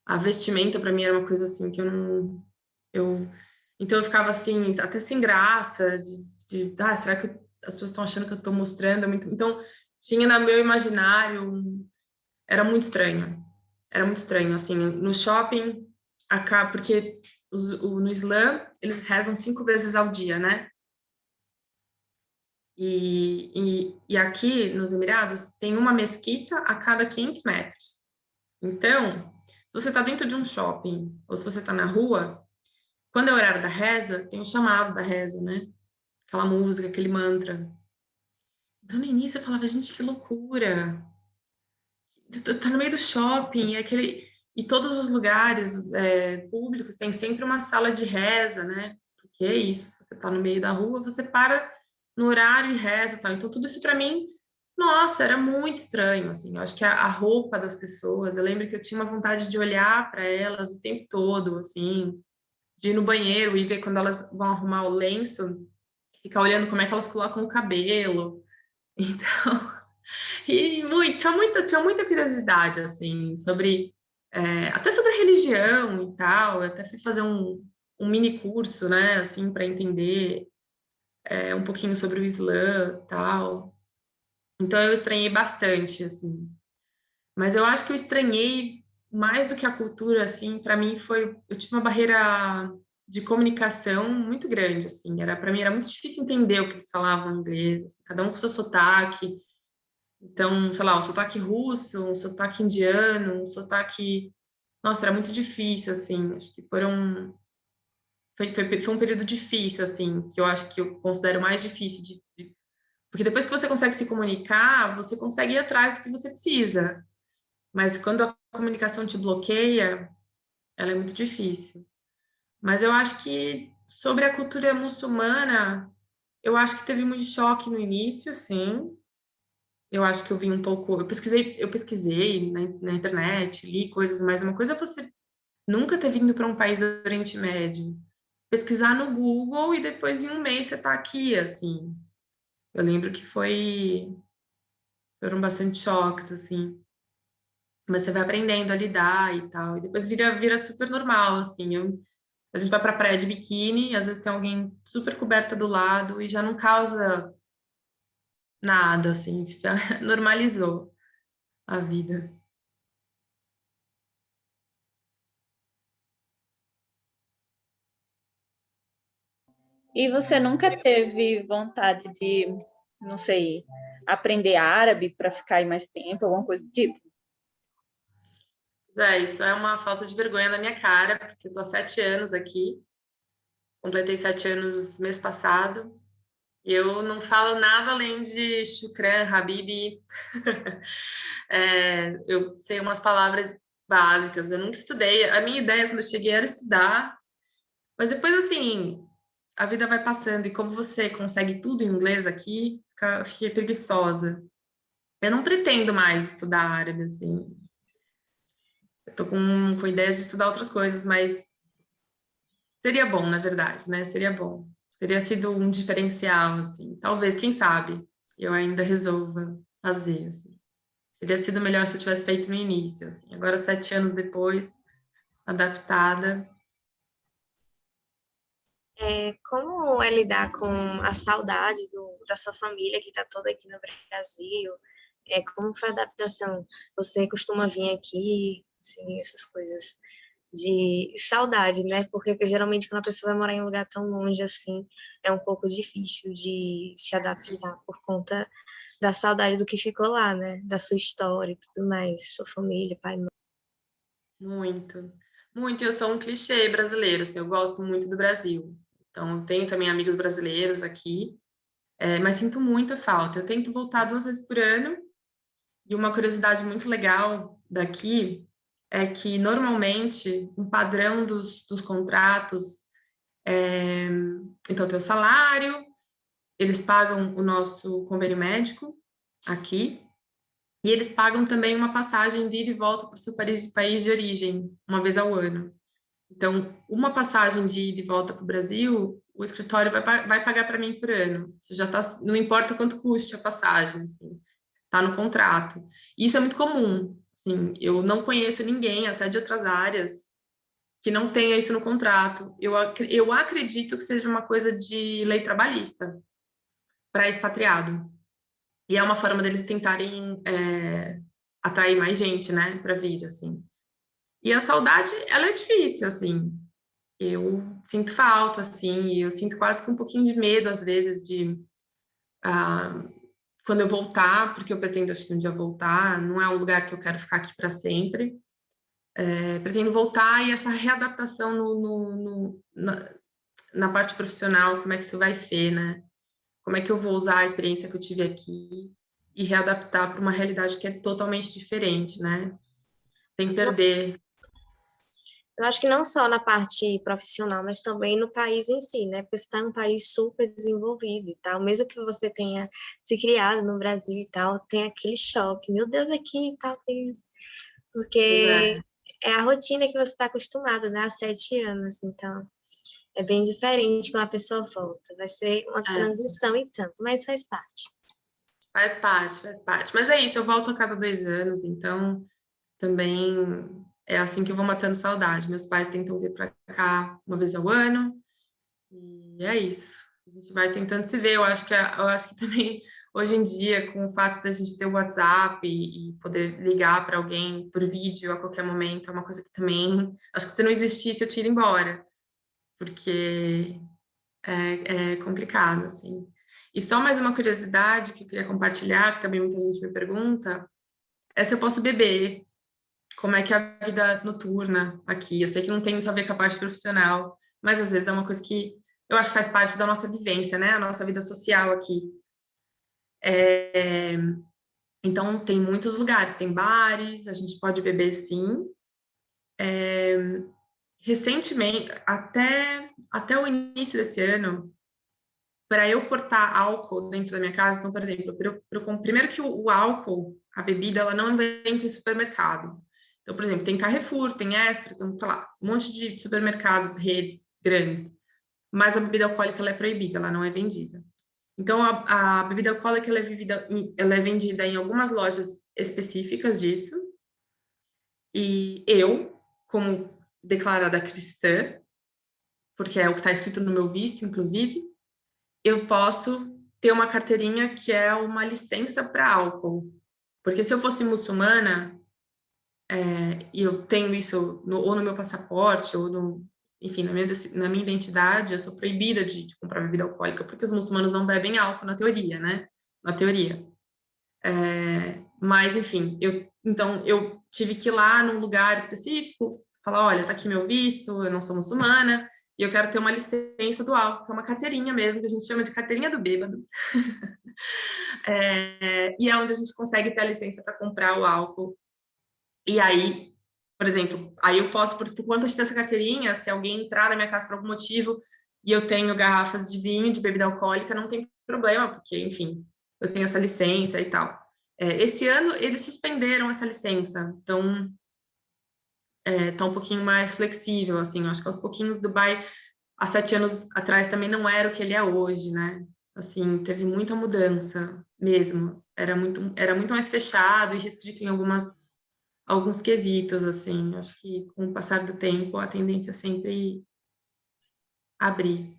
A vestimenta, para mim, era uma coisa, assim, que eu não... Então, eu ficava, assim, até sem graça, será que as pessoas estão achando que eu estou mostrando? Então, tinha no meu imaginário... Era muito estranho. Era muito estranho, assim, no shopping, porque no Islã, eles rezam 5 vezes ao dia, né? E aqui, nos Emirados, tem uma mesquita a cada 500 metros. Então, se você está dentro de um shopping, ou se você está na rua, quando é o horário da reza, tem o chamado da reza, né? Aquela música, aquele mantra. Então, no início, eu falava, gente, que loucura! Tá no meio do shopping, e todos os lugares públicos tem sempre uma sala de reza, né? Porque é isso, se você tá no meio da rua, você para no horário e reza, tal. Então tudo isso para mim, nossa, era muito estranho, assim. Eu acho que a roupa das pessoas, eu lembro que eu tinha uma vontade de olhar para elas o tempo todo, assim, de ir no banheiro e ver quando elas vão arrumar o lenço, ficar olhando como é que elas colocam o cabelo. Então, tinha muita curiosidade, assim, até sobre a religião e tal. Eu até fui fazer um mini curso, né, assim, para entender um pouquinho sobre o Islã e tal. Então, eu estranhei bastante, assim. Mas eu acho que eu estranhei mais do que a cultura, assim, para mim eu tive uma barreira de comunicação muito grande, assim. Para mim era muito difícil entender o que eles falavam em inglês, assim, cada um com seu sotaque. Então, sei lá, um sotaque russo, um sotaque indiano, um sotaque... Nossa, era muito difícil, assim. Acho que foi um período difícil, assim, que eu acho que eu considero mais difícil porque depois que você consegue se comunicar, você consegue ir atrás do que você precisa. Mas quando a comunicação te bloqueia, ela é muito difícil. Mas eu acho que sobre a cultura muçulmana, eu acho que teve muito choque no início, sim. Eu acho que eu vi um pouco, eu pesquisei na internet, li coisas, mas uma coisa é você nunca ter vindo para um país do Oriente Médio, pesquisar no Google e depois em um mês você está aqui, assim. Eu lembro que foram bastante choques, assim. Mas você vai aprendendo a lidar e tal, e depois vira super normal, assim. A gente vai pra praia de biquíni, às vezes tem alguém super coberta do lado e já não causa nada, assim, já normalizou a vida. E você nunca teve vontade de, não sei, aprender árabe para ficar aí mais tempo, alguma coisa do tipo? Isso é uma falta de vergonha na minha cara, porque eu tô há 7 anos aqui, completei 7 anos mês passado, e eu não falo nada além de shukran, habibi. Eu sei umas palavras básicas, eu nunca estudei. A minha ideia quando eu cheguei era estudar, mas depois, assim, a vida vai passando, e como você consegue tudo em inglês aqui, fiquei preguiçosa. Eu não pretendo mais estudar árabe, assim. Eu tô com ideias de estudar outras coisas, mas seria bom, na verdade, né? Seria bom. Teria sido um diferencial, assim. Talvez, quem sabe, eu ainda resolva fazer, assim. Teria sido melhor se eu tivesse feito no início, assim. Agora, 7 anos depois, adaptada. Como é lidar com a saudade da sua família que está toda aqui no Brasil? Como foi a adaptação? Você costuma vir aqui, assim, essas coisas de saudade, né? Porque geralmente quando a pessoa vai morar em um lugar tão longe assim, é um pouco difícil de se adaptar por conta da saudade do que ficou lá, né? Da sua história e tudo mais, sua família, pai, mãe. Muito. Muito. Eu sou um clichê brasileiro, assim. Eu gosto muito do Brasil. Então, eu tenho também amigos brasileiros aqui. Mas sinto muita falta. Eu tento voltar 2 vezes por ano. E uma curiosidade muito legal daqui é que, normalmente, um padrão dos contratos é... Então, tem o salário, eles pagam o nosso convênio médico aqui, e eles pagam também uma passagem de ida e volta para o seu país de origem, uma vez ao ano. Então, uma passagem de ida e volta para o Brasil, o escritório vai pagar para mim por ano. Isso já tá, não importa quanto custe a passagem, assim, tá no contrato. E isso é muito comum. Assim, eu não conheço ninguém, até de outras áreas, que não tenha isso no contrato. Eu acredito que seja uma coisa de lei trabalhista para expatriado. E é uma forma deles tentarem atrair mais gente, né, para vir, assim. E a saudade, ela é difícil, assim. Eu sinto falta, assim, e eu sinto quase que um pouquinho de medo, às vezes, ah, quando eu voltar, porque eu pretendo, acho que um dia voltar, não é um lugar que eu quero ficar aqui para sempre. Pretendo voltar e essa readaptação na parte profissional, como é que isso vai ser, né? Como é que eu vou usar a experiência que eu tive aqui e readaptar para uma realidade que é totalmente diferente, né? Sem perder. Eu acho que não só na parte profissional, mas também no país em si, né? Porque você está em um país super desenvolvido e tal, mesmo que você tenha se criado no Brasil e tal, tem aquele choque, meu Deus, aqui e tal, Pois porque é. é a rotina que você está acostumado, né? Há 7 anos, então é bem diferente quando a pessoa volta. Vai ser uma É. transição e tanto, mas faz parte. Faz parte, faz parte. Mas é isso, eu volto a cada 2 anos, então também é assim que eu vou matando saudade. Meus pais tentam vir para cá uma vez ao ano, e é isso. A gente vai tentando se ver. Eu acho que também hoje em dia, com o fato da gente ter o WhatsApp e poder ligar para alguém por vídeo a qualquer momento, é uma coisa que também acho que se não existisse eu tinha ido embora. porque é complicado, assim. E só mais uma curiosidade que eu queria compartilhar, que também muita gente me pergunta, é se eu posso beber, como é que é a vida noturna aqui. Eu sei que não tem muito a ver com a parte profissional, mas às vezes é uma coisa que eu acho que faz parte da nossa vivência, né? A nossa vida social aqui. Então, tem muitos lugares, tem bares, a gente pode beber sim. Recentemente, até o início desse ano, para eu cortar álcool dentro da minha casa, então, por exemplo, primeiro que o álcool, a bebida, ela não vende em supermercado. Então, por exemplo, tem Carrefour, tem Extra, tem, sei lá, um monte de supermercados, redes grandes, mas a bebida alcoólica ela é proibida, ela não é vendida. Então, a bebida alcoólica ela é vendida em algumas lojas específicas disso, e eu, como declarada cristã, porque é o que está escrito no meu visto, inclusive, eu posso ter uma carteirinha que é uma licença para álcool. Porque se eu fosse muçulmana, e eu tenho isso ou no meu passaporte, ou enfim, na minha identidade, eu sou proibida de comprar bebida alcoólica, porque os muçulmanos não bebem álcool, na teoria, né? Na teoria. Mas, enfim, então eu tive que ir lá num lugar específico, falar, olha, tá aqui meu visto, eu não sou muçulmana, e eu quero ter uma licença do álcool, que é uma carteirinha mesmo, que a gente chama de carteirinha do bêbado. E é onde a gente consegue ter a licença para comprar o álcool. E aí, por exemplo, aí eu posso, por conta de ter essa carteirinha, se alguém entrar na minha casa por algum motivo e eu tenho garrafas de vinho, de bebida alcoólica, não tem problema, porque, enfim, eu tenho essa licença e tal. Esse ano, eles suspenderam essa licença, então tá um pouquinho mais flexível, assim, eu acho que aos pouquinhos Dubai, há 7 anos atrás, também não era o que ele é hoje, né? Assim, teve muita mudança mesmo, era muito mais fechado e restrito em alguns quesitos, assim. Acho que com o passar do tempo, a tendência é sempre abrir.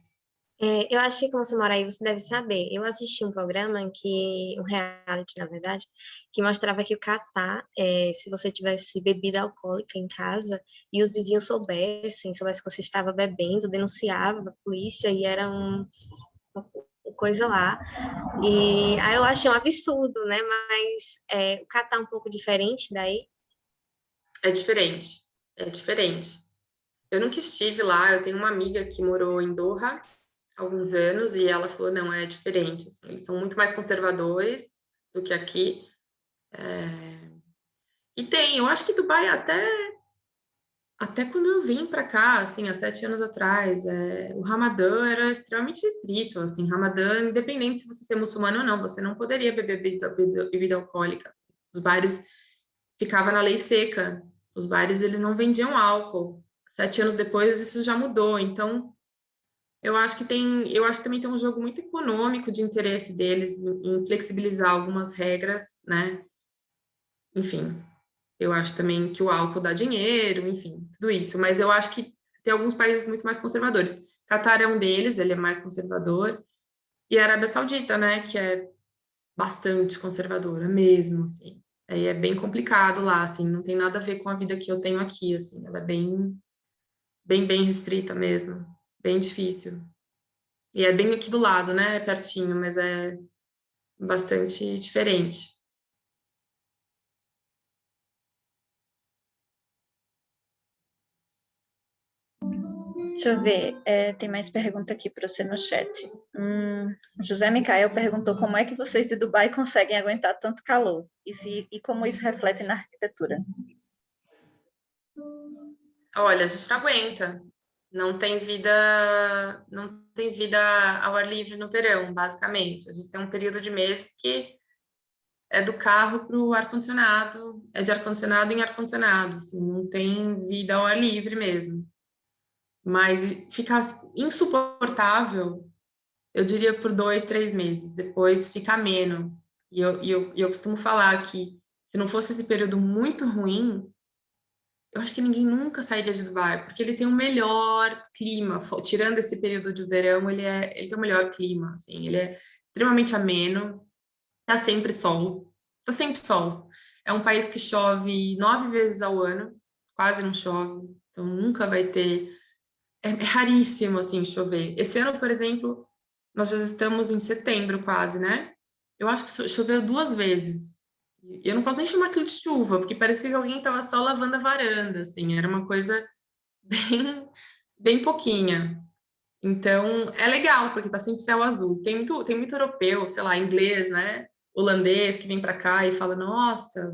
Eu acho que como você mora aí, você deve saber. Eu assisti um programa um reality, na verdade, que mostrava que o Catar, se você tivesse bebida alcoólica em casa e os vizinhos soubessem que você estava bebendo, denunciava a polícia e era uma coisa lá. E aí eu achei um absurdo, né? Mas o Catar é um pouco diferente daí. É diferente, é diferente. Eu nunca estive lá, eu tenho uma amiga que morou em Doha há alguns anos e ela falou, não, é diferente, assim, eles são muito mais conservadores do que aqui. E eu acho que Dubai até quando eu vim para cá, assim, há 7 anos atrás, o Ramadã era extremamente restrito, assim, Ramadã, independente se você ser muçulmano ou não, você não poderia beber bebida alcoólica. Os bares ficava na lei seca, os bares eles não vendiam álcool. 7 anos depois isso já mudou, então eu acho que também tem um jogo muito econômico de interesse deles em flexibilizar algumas regras, né? Enfim, eu acho também que o álcool dá dinheiro, enfim, tudo isso. Mas eu acho que tem alguns países muito mais conservadores. Catar é um deles, ele é mais conservador. E a Arábia Saudita, né, que é bastante conservadora mesmo, assim. Aí é bem complicado lá, assim, não tem nada a ver com a vida que eu tenho aqui, assim. Ela é bem restrita mesmo, bem difícil. E é bem aqui do lado, né, é pertinho, mas é bastante diferente. Deixa eu ver, tem mais pergunta aqui para você no chat. José Micael perguntou como é que vocês de Dubai conseguem aguentar tanto calor e como isso reflete na arquitetura. Olha, a gente não aguenta. Não tem vida ao ar livre no verão, basicamente. A gente tem um período de meses que é do carro para o ar-condicionado, é de ar-condicionado em ar-condicionado, assim, não tem vida ao ar livre mesmo. Mas fica insuportável, eu diria por 2, 3 meses, depois fica ameno. E eu costumo falar que se não fosse esse período muito ruim, eu acho que ninguém nunca sairia de Dubai, porque ele tem o melhor clima. Tirando esse período de verão, ele tem o melhor clima, assim, ele é extremamente ameno, tá sempre sol, tá sempre sol. É um país que chove 9 vezes ao ano, quase não chove, então nunca vai ter é raríssimo, assim, chover. Esse ano, por exemplo, nós já estamos em setembro quase, né? Eu acho que choveu 2 vezes. E eu não posso nem chamar aquilo de chuva, porque parecia que alguém estava só lavando a varanda, assim, era uma coisa bem, bem pouquinha. Então, é legal, porque tá sempre céu azul. Tem muito europeu, sei lá, inglês, né? Holandês, que vem para cá e fala, nossa,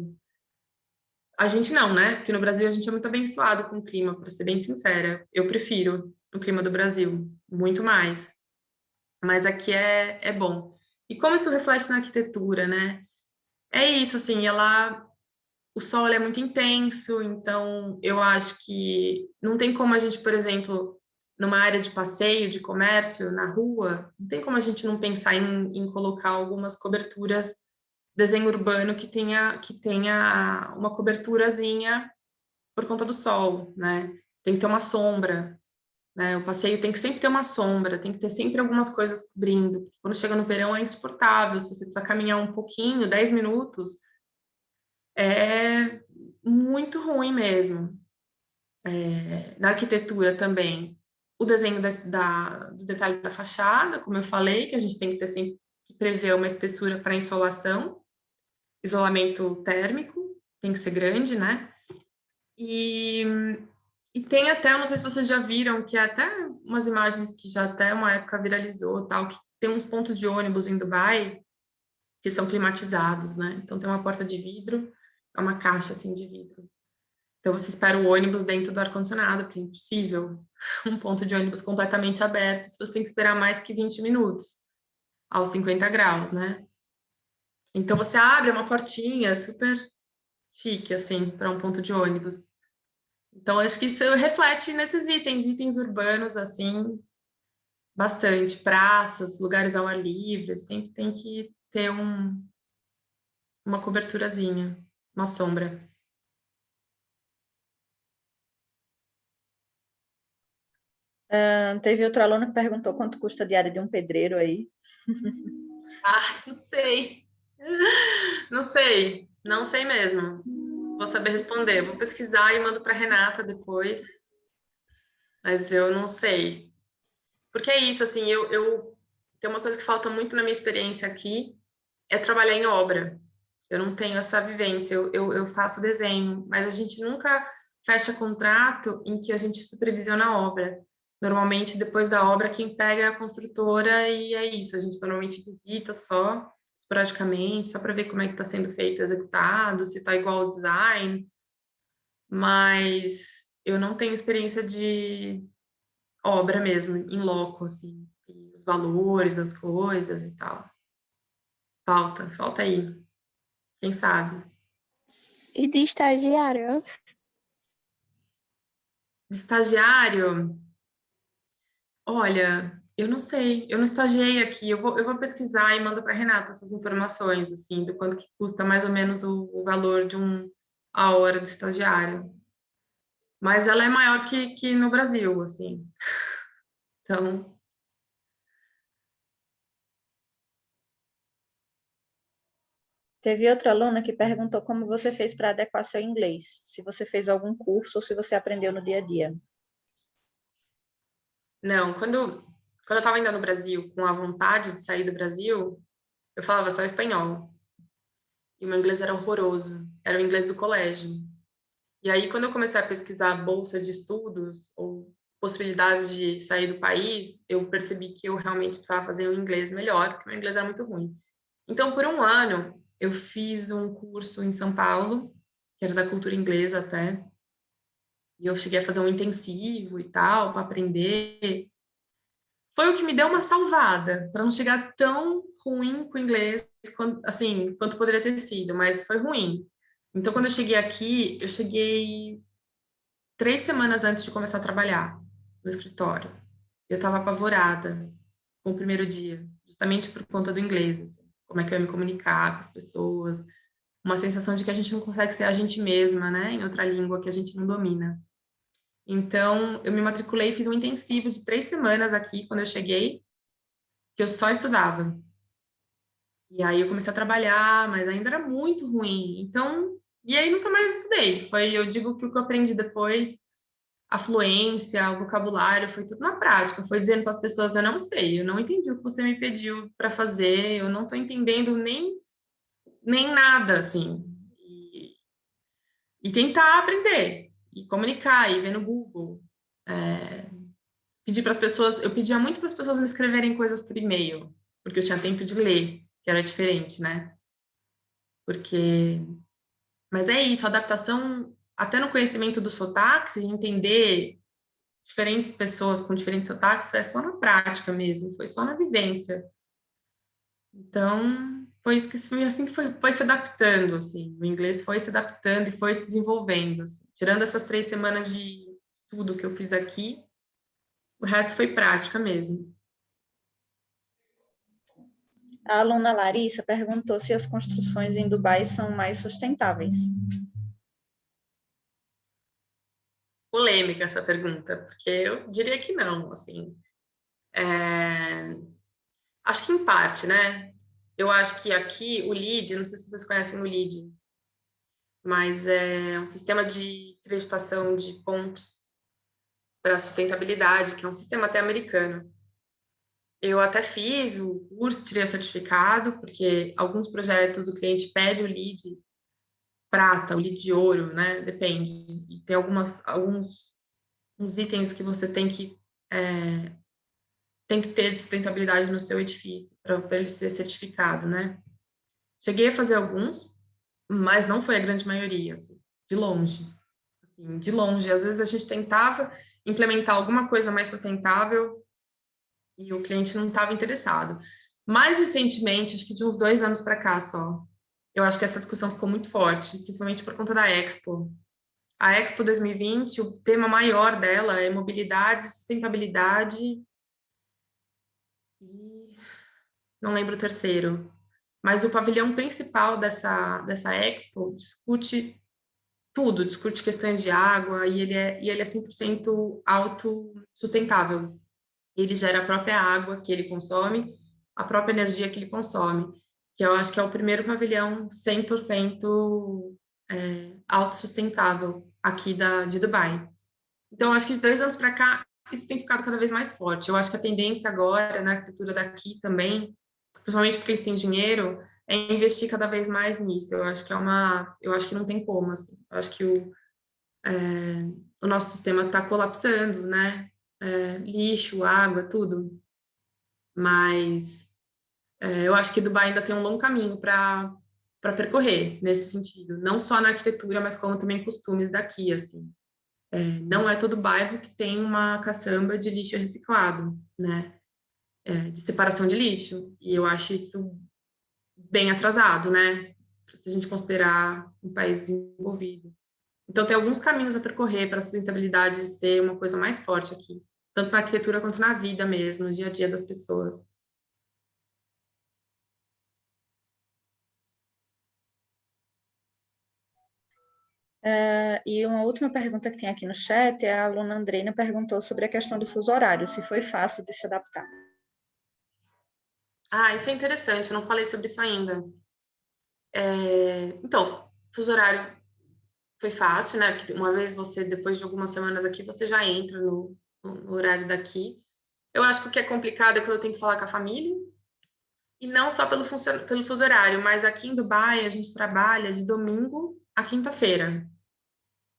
a gente não, né? Porque no Brasil a gente é muito abençoado com o clima, para ser bem sincera. Eu prefiro o clima do Brasil, muito mais. Mas aqui é bom. E como isso reflete na arquitetura, né? É isso, assim, o sol ele é muito intenso, então eu acho que não tem como a gente, por exemplo, numa área de passeio, de comércio, na rua, não tem como a gente não pensar em colocar algumas coberturas, desenho urbano que tenha uma coberturazinha por conta do sol, né? Tem que ter uma sombra, né? O passeio tem que sempre ter uma sombra, tem que ter sempre algumas coisas cobrindo. Quando chega no verão é insuportável, se você precisar caminhar um pouquinho, 10 minutos, é muito ruim mesmo. Na arquitetura também, o desenho do detalhe da fachada, como eu falei, que a gente tem que ter sempre que prever uma espessura para insolação, isolamento térmico, tem que ser grande, né? E, e tem até, não sei se vocês já viram, que é até umas imagens que já até uma época viralizou, tal, que tem uns pontos de ônibus em Dubai que são climatizados, né? Então tem uma porta de vidro, é uma caixa assim de vidro. Então você espera o ônibus dentro do ar-condicionado, porque é impossível um ponto de ônibus completamente aberto, se você tem que esperar mais que 20 minutos, aos 50 graus, né? Então você abre uma portinha super chique, assim, para um ponto de ônibus. Então acho que isso reflete nesses itens urbanos, assim, bastante. Praças, lugares ao ar livre, sempre tem que ter uma coberturazinha, uma sombra. Teve outro aluno que perguntou quanto custa a diária de um pedreiro aí. Ah, não sei. Não sei, não sei mesmo. Vou saber responder. Vou pesquisar e mando para Renata depois. Mas eu não sei. Porque é isso, assim, eu tem uma coisa que falta muito na minha experiência aqui, é trabalhar em obra. Eu não tenho essa vivência. Eu faço desenho, mas a gente nunca fecha contrato em que a gente supervisiona a obra. Normalmente, depois da obra, quem pega é a construtora e é isso. A gente normalmente visita só, esporadicamente, só para ver como é que está sendo feito, executado, se está igual ao design. Mas eu não tenho experiência de obra mesmo, em loco, assim, e os valores das coisas e tal. Falta aí. Quem sabe? E de estagiário? De estagiário, olha, eu não sei, eu não estagiei aqui, eu vou pesquisar e mando para Renata essas informações, assim, do quanto que custa mais ou menos o valor de a hora do estagiário. Mas ela é maior que no Brasil, assim. Então, Teve outra aluna que perguntou como você fez para adequar seu inglês, se você fez algum curso ou se você aprendeu no dia a dia. não, quando eu estava ainda no Brasil, com a vontade de sair do Brasil, eu falava só espanhol. E o meu inglês era horroroso, era o inglês do colégio. E aí, quando eu comecei a pesquisar bolsa de estudos ou possibilidades de sair do país, eu percebi que eu realmente precisava fazer um inglês melhor, porque o meu inglês era muito ruim. Então, por um ano, eu fiz um curso em São Paulo, que era da cultura inglesa até, e eu cheguei a fazer um intensivo e tal, para aprender. Foi o que me deu uma salvada, para não chegar tão ruim com o inglês, assim, quanto poderia ter sido, mas foi ruim. Então, quando eu cheguei aqui, eu cheguei 3 semanas antes de começar a trabalhar no escritório. Eu estava apavorada com o primeiro dia, justamente por conta do inglês, assim, como é que eu ia me comunicar com as pessoas, uma sensação de que a gente não consegue ser a gente mesma, né, em outra língua que a gente não domina. Então, eu me matriculei e fiz um intensivo de 3 semanas aqui, quando eu cheguei, que eu só estudava. E aí eu comecei a trabalhar, mas ainda era muito ruim. Então, e aí nunca mais estudei. Eu digo que o que eu aprendi depois a fluência, o vocabulário, foi tudo na prática. Foi dizendo para as pessoas, eu não sei, eu não entendi o que você me pediu para fazer, eu não estou entendendo nem nada, assim. E tentar aprender, e comunicar, e ver no Google. Pedir para as pessoas, eu pedia muito para as pessoas me escreverem coisas por e-mail, porque eu tinha tempo de ler, que era diferente, né? Porque... Mas é isso, a adaptação, até no conhecimento dos sotaques, e entender diferentes pessoas com diferentes sotaques, é só na prática mesmo, foi só na vivência. Então, foi isso que foi assim que foi se adaptando, assim. O inglês foi se adaptando e foi se desenvolvendo, assim. Tirando essas 3 semanas de estudo que eu fiz aqui, o resto foi prática mesmo. A aluna Larissa perguntou se as construções em Dubai são mais sustentáveis. Polêmica essa pergunta, porque eu diria que não, assim. Acho que em parte, né? Eu acho que aqui o LEED, não sei se vocês conhecem o LEED, mas é um sistema de acreditação de pontos para sustentabilidade, que é um sistema até americano. Eu até fiz o curso, tirei o certificado, porque alguns projetos o cliente pede o LEED prata, o LEED de ouro, né? Depende. E tem alguns uns itens que você tem que ter de sustentabilidade no seu edifício para ele ser certificado, né? Cheguei a fazer alguns, mas não foi a grande maioria, assim, de longe. Assim, de longe. Às vezes a gente tentava implementar alguma coisa mais sustentável e o cliente não estava interessado. Mais recentemente, acho que de uns 2 anos para cá só, eu acho que essa discussão ficou muito forte, principalmente por conta da Expo. A Expo 2020, o tema maior dela é mobilidade, sustentabilidade e não lembro o terceiro. Mas o pavilhão principal dessa Expo discute tudo, discute questões de água e ele é 100% autossustentável. Ele gera a própria água que ele consome, a própria energia que ele consome, que eu acho que é o primeiro pavilhão 100% autossustentável aqui de Dubai. Então, acho que de 2 anos para cá, isso tem ficado cada vez mais forte. Eu acho que a tendência agora na arquitetura daqui também, principalmente porque eles têm dinheiro, é investir cada vez mais nisso. Eu acho que eu acho que não tem como, assim. Eu acho que o nosso sistema está colapsando, né? Lixo, água, tudo. Mas eu acho que Dubai ainda tem um longo caminho para percorrer nesse sentido, não só na arquitetura, mas como também costumes daqui, assim. Não é todo bairro que tem uma caçamba de lixo reciclado, né? De separação de lixo. E eu acho isso bem atrasado, né? Se a gente considerar um país desenvolvido. Então, tem alguns caminhos a percorrer para a sustentabilidade ser uma coisa mais forte aqui, tanto na arquitetura quanto na vida mesmo, no dia a dia das pessoas. E uma última pergunta que tem aqui no chat é a aluna Andreina perguntou sobre a questão do fuso horário, se foi fácil de se adaptar. Ah, isso é interessante, eu não falei sobre isso ainda. Então, fuso horário foi fácil, né? Porque uma vez você, depois de algumas semanas aqui, você já entra no horário daqui. Eu acho que o que é complicado é que eu tenho que falar com a família, e não só pelo fuso horário, mas aqui em Dubai a gente trabalha de domingo a quinta-feira,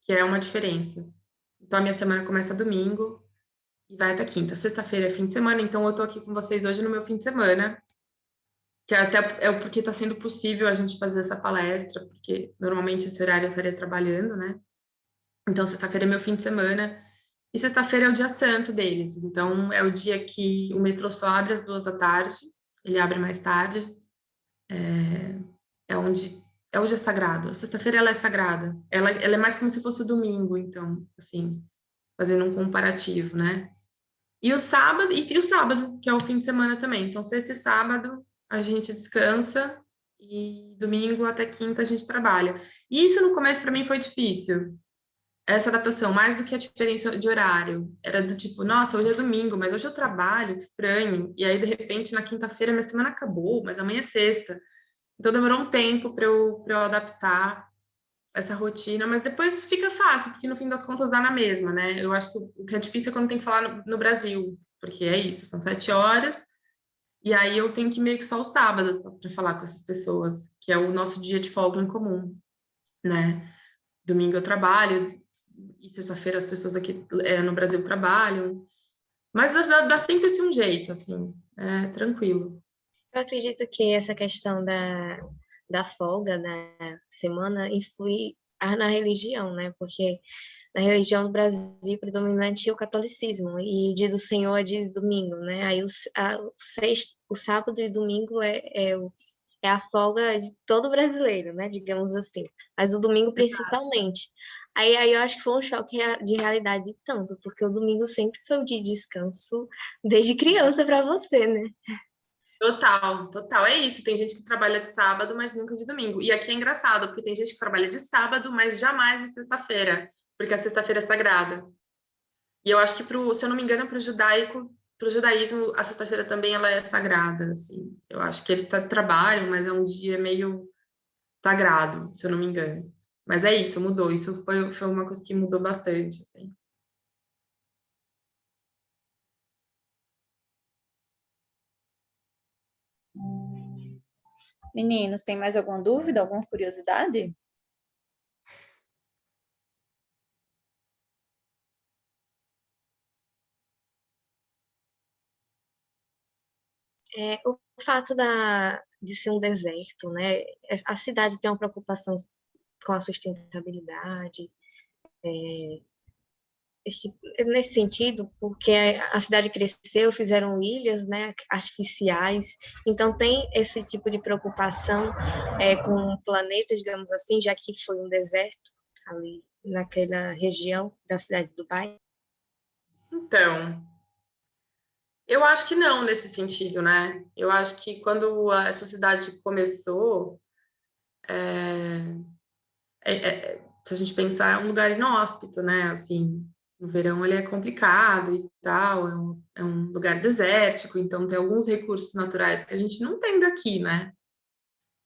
que é uma diferença. Então, a minha semana começa domingo e vai até quinta. Sexta-feira é fim de semana, então eu tô aqui com vocês hoje no meu fim de semana, que até é porque está sendo possível a gente fazer essa palestra, porque normalmente esse horário eu estaria trabalhando, né? Então, sexta-feira é meu fim de semana, e sexta-feira é o dia santo deles. Então, é o dia que o metrô só abre às 2 da tarde, ele abre mais tarde, é o dia sagrado. A sexta-feira, ela é sagrada. Ela é mais como se fosse o domingo, então, assim, fazendo um comparativo, né? E o sábado, que é o fim de semana também. Então, sexta e sábado a gente descansa e domingo até quinta a gente trabalha. E isso no começo para mim foi difícil. Essa adaptação, mais do que a diferença de horário. Era do tipo, nossa, hoje é domingo, mas hoje eu trabalho, que estranho. E aí, de repente, na quinta-feira minha semana acabou, mas amanhã é sexta. Então demorou um tempo para eu adaptar. essa rotina, mas depois fica fácil, porque no fim das contas dá na mesma, né? Eu acho que o que é difícil é quando tem que falar no Brasil, porque é isso, são 7 horas, e aí eu tenho que meio que só o sábado para falar com essas pessoas, que é o nosso dia de folga em comum, né? Domingo eu trabalho, e sexta-feira as pessoas aqui no Brasil trabalham, mas dá sempre esse um jeito, assim, é tranquilo. Eu acredito que essa questão da folga da semana influi na religião, né? Porque na religião do Brasil predominante é o catolicismo, e dia do Senhor é dia de domingo, né? Aí o sábado e domingo é a folga de todo brasileiro, né? Digamos assim. Mas o domingo principalmente. Aí eu acho que foi um choque de realidade de tanto, porque o domingo sempre foi o dia de descanso desde criança para você, né? Total, total. É isso. Tem gente que trabalha de sábado, mas nunca de domingo. E aqui é engraçado, porque tem gente que trabalha de sábado, mas jamais de sexta-feira, porque a sexta-feira é sagrada. E eu acho que, se eu não me engano, para o judaísmo, a sexta-feira também ela é sagrada, assim. Eu acho que eles trabalham, mas é um dia meio sagrado, se eu não me engano. Mas é isso, mudou. Isso foi uma coisa que mudou bastante, assim. Meninos, tem mais alguma dúvida, alguma curiosidade? O fato de ser um deserto, né? A cidade tem uma preocupação com a sustentabilidade, nesse sentido, porque a cidade cresceu, fizeram ilhas, né, artificiais, então tem esse tipo de preocupação com o planeta, digamos assim, já que foi um deserto ali naquela região da cidade de Dubai. Então, eu acho que não nesse sentido, né? Eu acho que quando essa cidade começou, se a gente pensar, é um lugar inóspito, né? Assim, no verão ele é complicado e tal, é um lugar desértico, então tem alguns recursos naturais que a gente não tem daqui, né?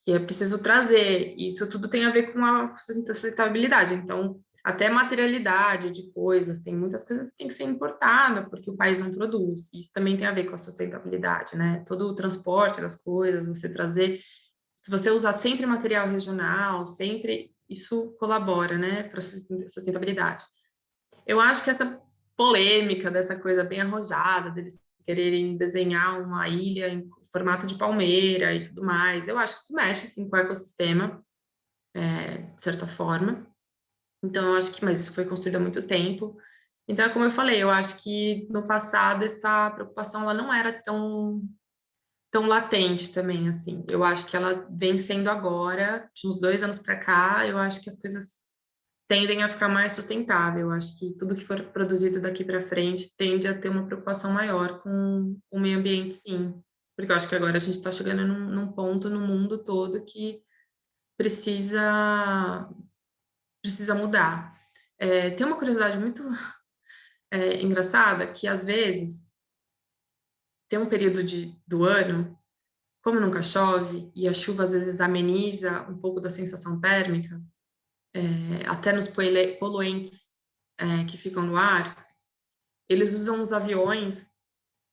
Que é preciso trazer. E isso tudo tem a ver com a sustentabilidade. Então, até materialidade de coisas, tem muitas coisas que tem que ser importada, porque o país não produz. Isso também tem a ver com a sustentabilidade, né? Todo o transporte das coisas, você trazer. Se você usar sempre material regional, sempre isso colabora, né, para a sustentabilidade. Eu acho que essa polêmica dessa coisa bem arrojada, deles quererem desenhar uma ilha em formato de palmeira e tudo mais, eu acho que isso mexe, sim, com o ecossistema, de certa forma. Então, eu acho que, mas isso foi construído há muito tempo. Então, é como eu falei, eu acho que no passado essa preocupação ela não era tão latente também, assim. Eu acho que ela vem sendo agora, de uns 2 anos para cá, eu acho que as coisas tendem a ficar mais sustentável. Eu acho que tudo que for produzido daqui para frente tende a ter uma preocupação maior com o meio ambiente, sim. Porque eu acho que agora a gente está chegando num ponto no mundo todo que precisa, precisa mudar. Tem uma curiosidade muito engraçada, que às vezes tem um período do ano, como nunca chove, e a chuva às vezes ameniza um pouco da sensação térmica, até nos poluentes que ficam no ar, eles usam os aviões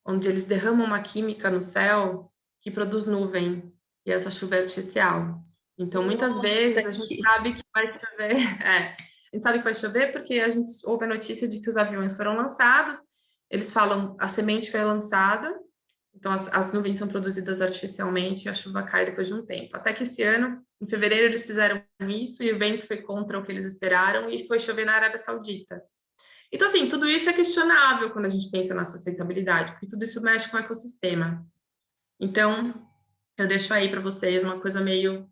onde eles derramam uma química no céu que produz nuvem, e essa chuva é artificial. Então, muitas vezes a gente sabe que vai chover, a gente sabe que vai chover porque a gente ouve a notícia de que os aviões foram lançados, eles falam, a semente foi lançada, então as nuvens são produzidas artificialmente e a chuva cai depois de um tempo. Até que esse ano, em fevereiro, eles fizeram isso e o vento foi contra o que eles esperaram e foi chover na Arábia Saudita. Então, assim, tudo isso é questionável quando a gente pensa na sustentabilidade, porque tudo isso mexe com o ecossistema. Então, eu deixo aí para vocês uma coisa meio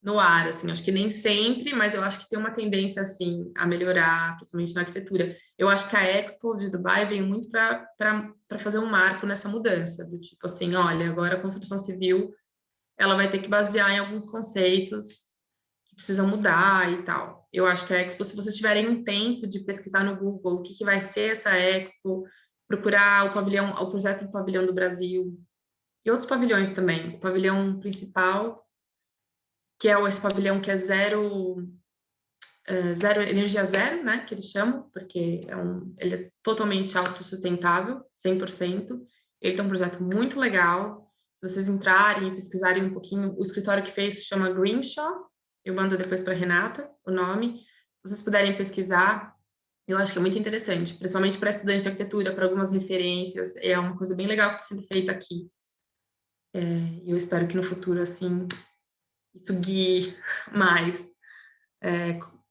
no ar, assim, acho que nem sempre, mas eu acho que tem uma tendência, assim, a melhorar, principalmente na arquitetura. Eu acho que a Expo de Dubai veio muito para fazer um marco nessa mudança, do tipo assim, olha, agora a construção civil, ela vai ter que basear em alguns conceitos que precisam mudar e tal. Eu acho que a Expo, se vocês tiverem um tempo de pesquisar no Google o que vai ser essa Expo, procurar o pavilhão, o projeto do pavilhão do Brasil e outros pavilhões também. O pavilhão principal, que é esse pavilhão que é zero zero, energia zero, né, que eles chamam, porque ele é totalmente autossustentável, 100%. Ele tem um projeto muito legal. Se vocês entrarem e pesquisarem um pouquinho, o escritório que fez se chama Grimshaw. Eu mando depois para a Renata o nome. Se vocês puderem pesquisar, eu acho que é muito interessante, principalmente para estudante de arquitetura, para algumas referências. É uma coisa bem legal que está sendo feita aqui. E eu espero que no futuro, assim, isso guie mais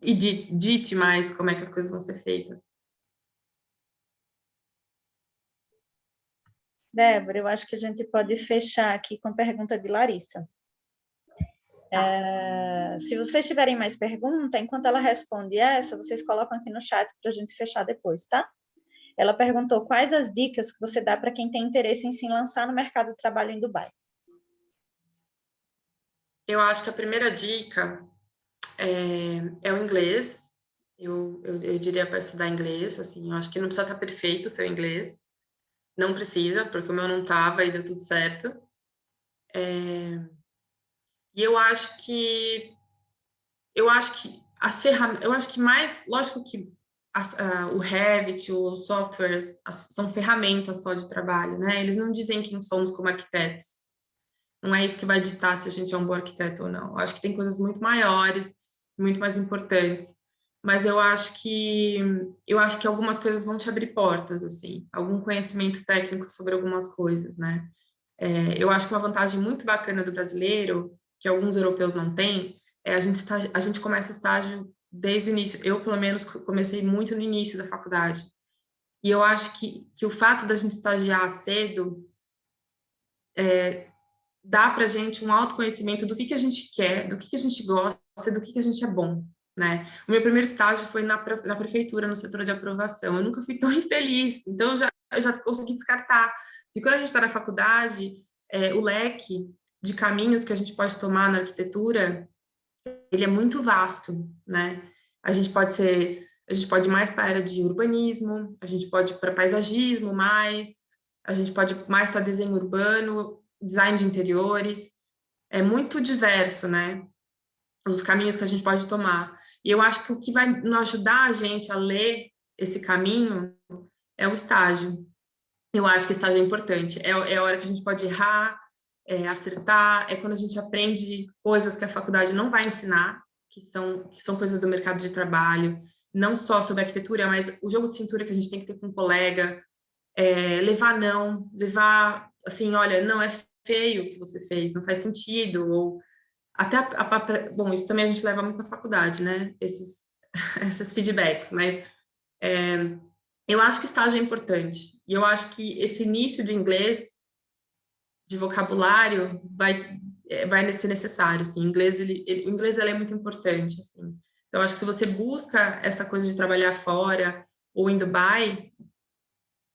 e dite mais como é que as coisas vão ser feitas. Débora, eu acho que a gente pode fechar aqui com a pergunta de Larissa. Se vocês tiverem mais pergunta, enquanto ela responde essa, vocês colocam aqui no chat para a gente fechar depois, tá? Ela perguntou quais as dicas que você dá para quem tem interesse em se lançar no mercado de trabalho em Dubai. Eu acho que a primeira dica é o inglês. Eu diria para estudar inglês, assim, eu acho que não precisa estar perfeito o seu inglês. Não precisa, porque o meu não estava e deu tudo certo. E eu acho que as ferramentas, eu acho que mais, lógico que o Revit, os softwares, são ferramentas só de trabalho, né? Eles não dizem quem somos como arquitetos. Não é isso que vai ditar se a gente é um bom arquiteto ou não. Eu acho que tem coisas muito maiores, muito mais importantes. Mas eu acho que algumas coisas vão te abrir portas, assim, algum conhecimento técnico sobre algumas coisas, né? Eu acho que uma vantagem muito bacana do brasileiro, que alguns europeus não têm, a gente começa estágio desde o início. Eu, pelo menos, comecei muito no início da faculdade. E eu acho que o fato da gente estagiar cedo dá para a gente um autoconhecimento do que a gente quer, do que a gente gosta, do que a gente é bom, né? O meu primeiro estágio foi na prefeitura, no setor de aprovação. Eu nunca fui tão infeliz, então eu já consegui descartar. E quando a gente está na faculdade, o leque de caminhos que a gente pode tomar na arquitetura, ele é muito vasto, né? A gente pode ir mais para a área de urbanismo, a gente pode ir para paisagismo mais, a gente pode ir mais para desenho urbano, design de interiores. É muito diverso, né? Os caminhos que a gente pode tomar. E eu acho que o que vai nos ajudar a gente a ler esse caminho é o estágio. Eu acho que o estágio é importante. É a hora que a gente pode errar, acertar, é quando a gente aprende coisas que a faculdade não vai ensinar, que são coisas do mercado de trabalho, não só sobre arquitetura, mas o jogo de cintura que a gente tem que ter com um colega, levar assim, olha, não é feio o que você fez, não faz sentido, ou até bom, isso também a gente leva muito na faculdade, né? Esses feedbacks, mas eu acho que estágio é importante. E eu acho que esse início de inglês, de vocabulário, vai ser necessário, assim. O inglês, o inglês é muito importante, assim. Então, eu acho que se você busca essa coisa de trabalhar fora ou em Dubai,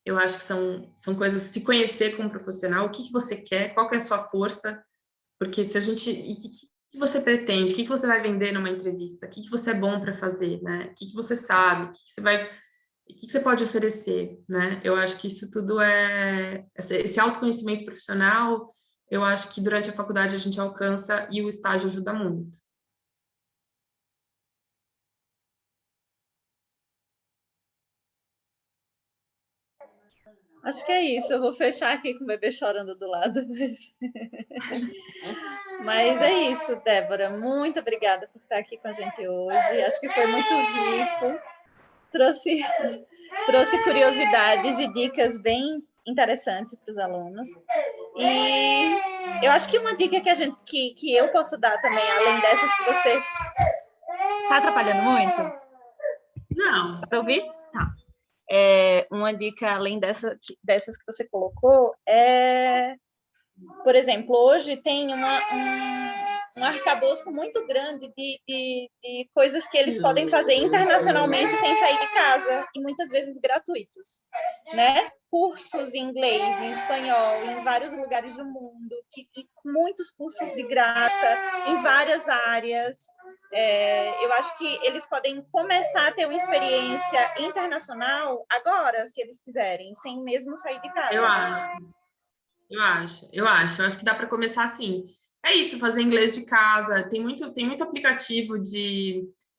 eu acho que são coisas, se conhecer como profissional, o que você quer, qual que é a sua força, porque se a gente... E o que você pretende? O que você vai vender numa entrevista? O que você é bom para fazer, né? O que você sabe? O que você pode oferecer, né? Eu acho que isso tudo esse autoconhecimento profissional, eu acho que durante a faculdade a gente alcança e o estágio ajuda muito. Acho que é isso. Eu vou fechar aqui com o bebê chorando do lado. Mas é isso, Débora. Muito obrigada por estar aqui com a gente hoje. Acho que foi muito rico. Trouxe curiosidades e dicas bem interessantes para os alunos. E eu acho que uma dica que eu posso dar também, além dessas que você... Está atrapalhando muito? Não. Para ouvir? Tá. Uma dica, além dessas que você colocou, por exemplo, hoje tem um arcabouço muito grande de coisas que eles podem fazer internacionalmente sem sair de casa, e muitas vezes gratuitos, né? Cursos em inglês, em espanhol, em vários lugares do mundo, e muitos cursos de graça em várias áreas. Eu acho que eles podem começar a ter uma experiência internacional agora, se eles quiserem, sem mesmo sair de casa. Eu acho que dá para começar assim. É isso, fazer inglês de casa. Tem muito aplicativo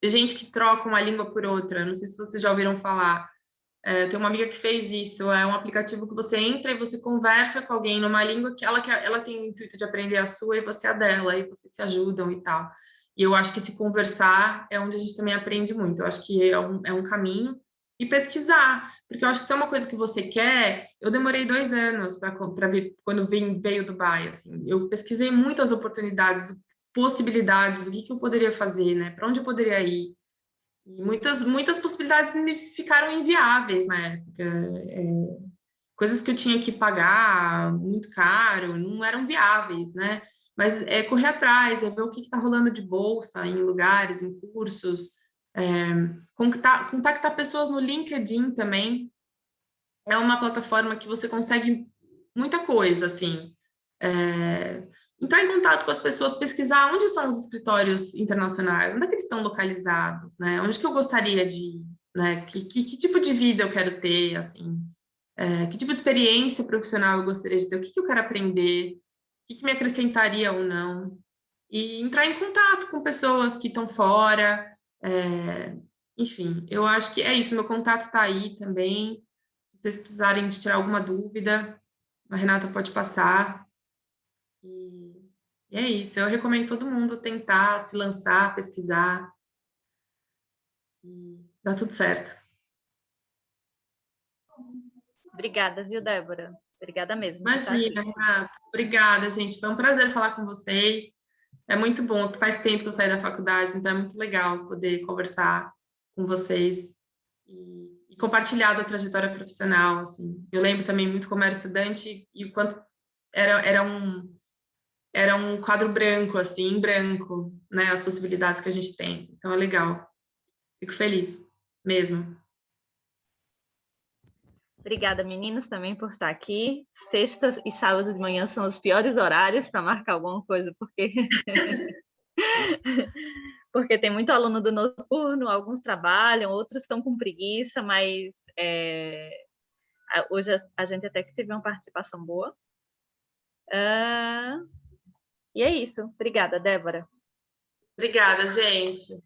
gente que troca uma língua por outra. Não sei se vocês já ouviram falar. Tem uma amiga que fez isso. É um aplicativo que você entra e você conversa com alguém numa língua que ela tem o intuito de aprender a sua e você a dela, e vocês se ajudam e tal. E eu acho que esse conversar é onde a gente também aprende muito. Eu acho que é um caminho. E pesquisar, porque eu acho que se é uma coisa que você quer, eu demorei 2 anos para ver quando veio Dubai, assim. Eu pesquisei muitas oportunidades, possibilidades, o que eu poderia fazer, né? Para onde eu poderia ir. E muitas possibilidades me ficaram inviáveis na época. Coisas que eu tinha que pagar muito caro, não eram viáveis, né? Mas é correr atrás, é ver o que está rolando de bolsa em lugares, em cursos, contactar pessoas no LinkedIn também. É uma plataforma que você consegue muita coisa, assim. Entrar em contato com as pessoas, pesquisar onde são os escritórios internacionais, onde é que eles estão localizados, né? Onde que eu gostaria de ir, né? Que tipo de vida eu quero ter, assim? Que tipo de experiência profissional eu gostaria de ter? O que eu quero aprender? O que me acrescentaria ou não? E entrar em contato com pessoas que estão fora. Enfim, eu acho que é isso. Meu contato está aí também. Se vocês precisarem de tirar alguma dúvida, a Renata pode passar. E é isso. Eu recomendo todo mundo tentar se lançar, pesquisar. E dá tudo certo. Obrigada, viu, Débora? Obrigada mesmo por estar aqui. Imagina, Renata. Obrigada, gente. Foi um prazer falar com vocês. É muito bom. Faz tempo que eu saí da faculdade, então é muito legal poder conversar com vocês e compartilhar da trajetória profissional, assim. Eu lembro também muito como era estudante e o quanto era um quadro branco, assim, em branco, né? As possibilidades que a gente tem. Então é legal. Fico feliz, mesmo. Obrigada, meninos, também por estar aqui. Sextas e sábados de manhã são os piores horários para marcar alguma coisa, porque porque tem muito aluno do noturno, alguns trabalham, outros estão com preguiça, mas hoje a gente até que teve uma participação boa. E é isso. Obrigada, Débora. Obrigada, gente.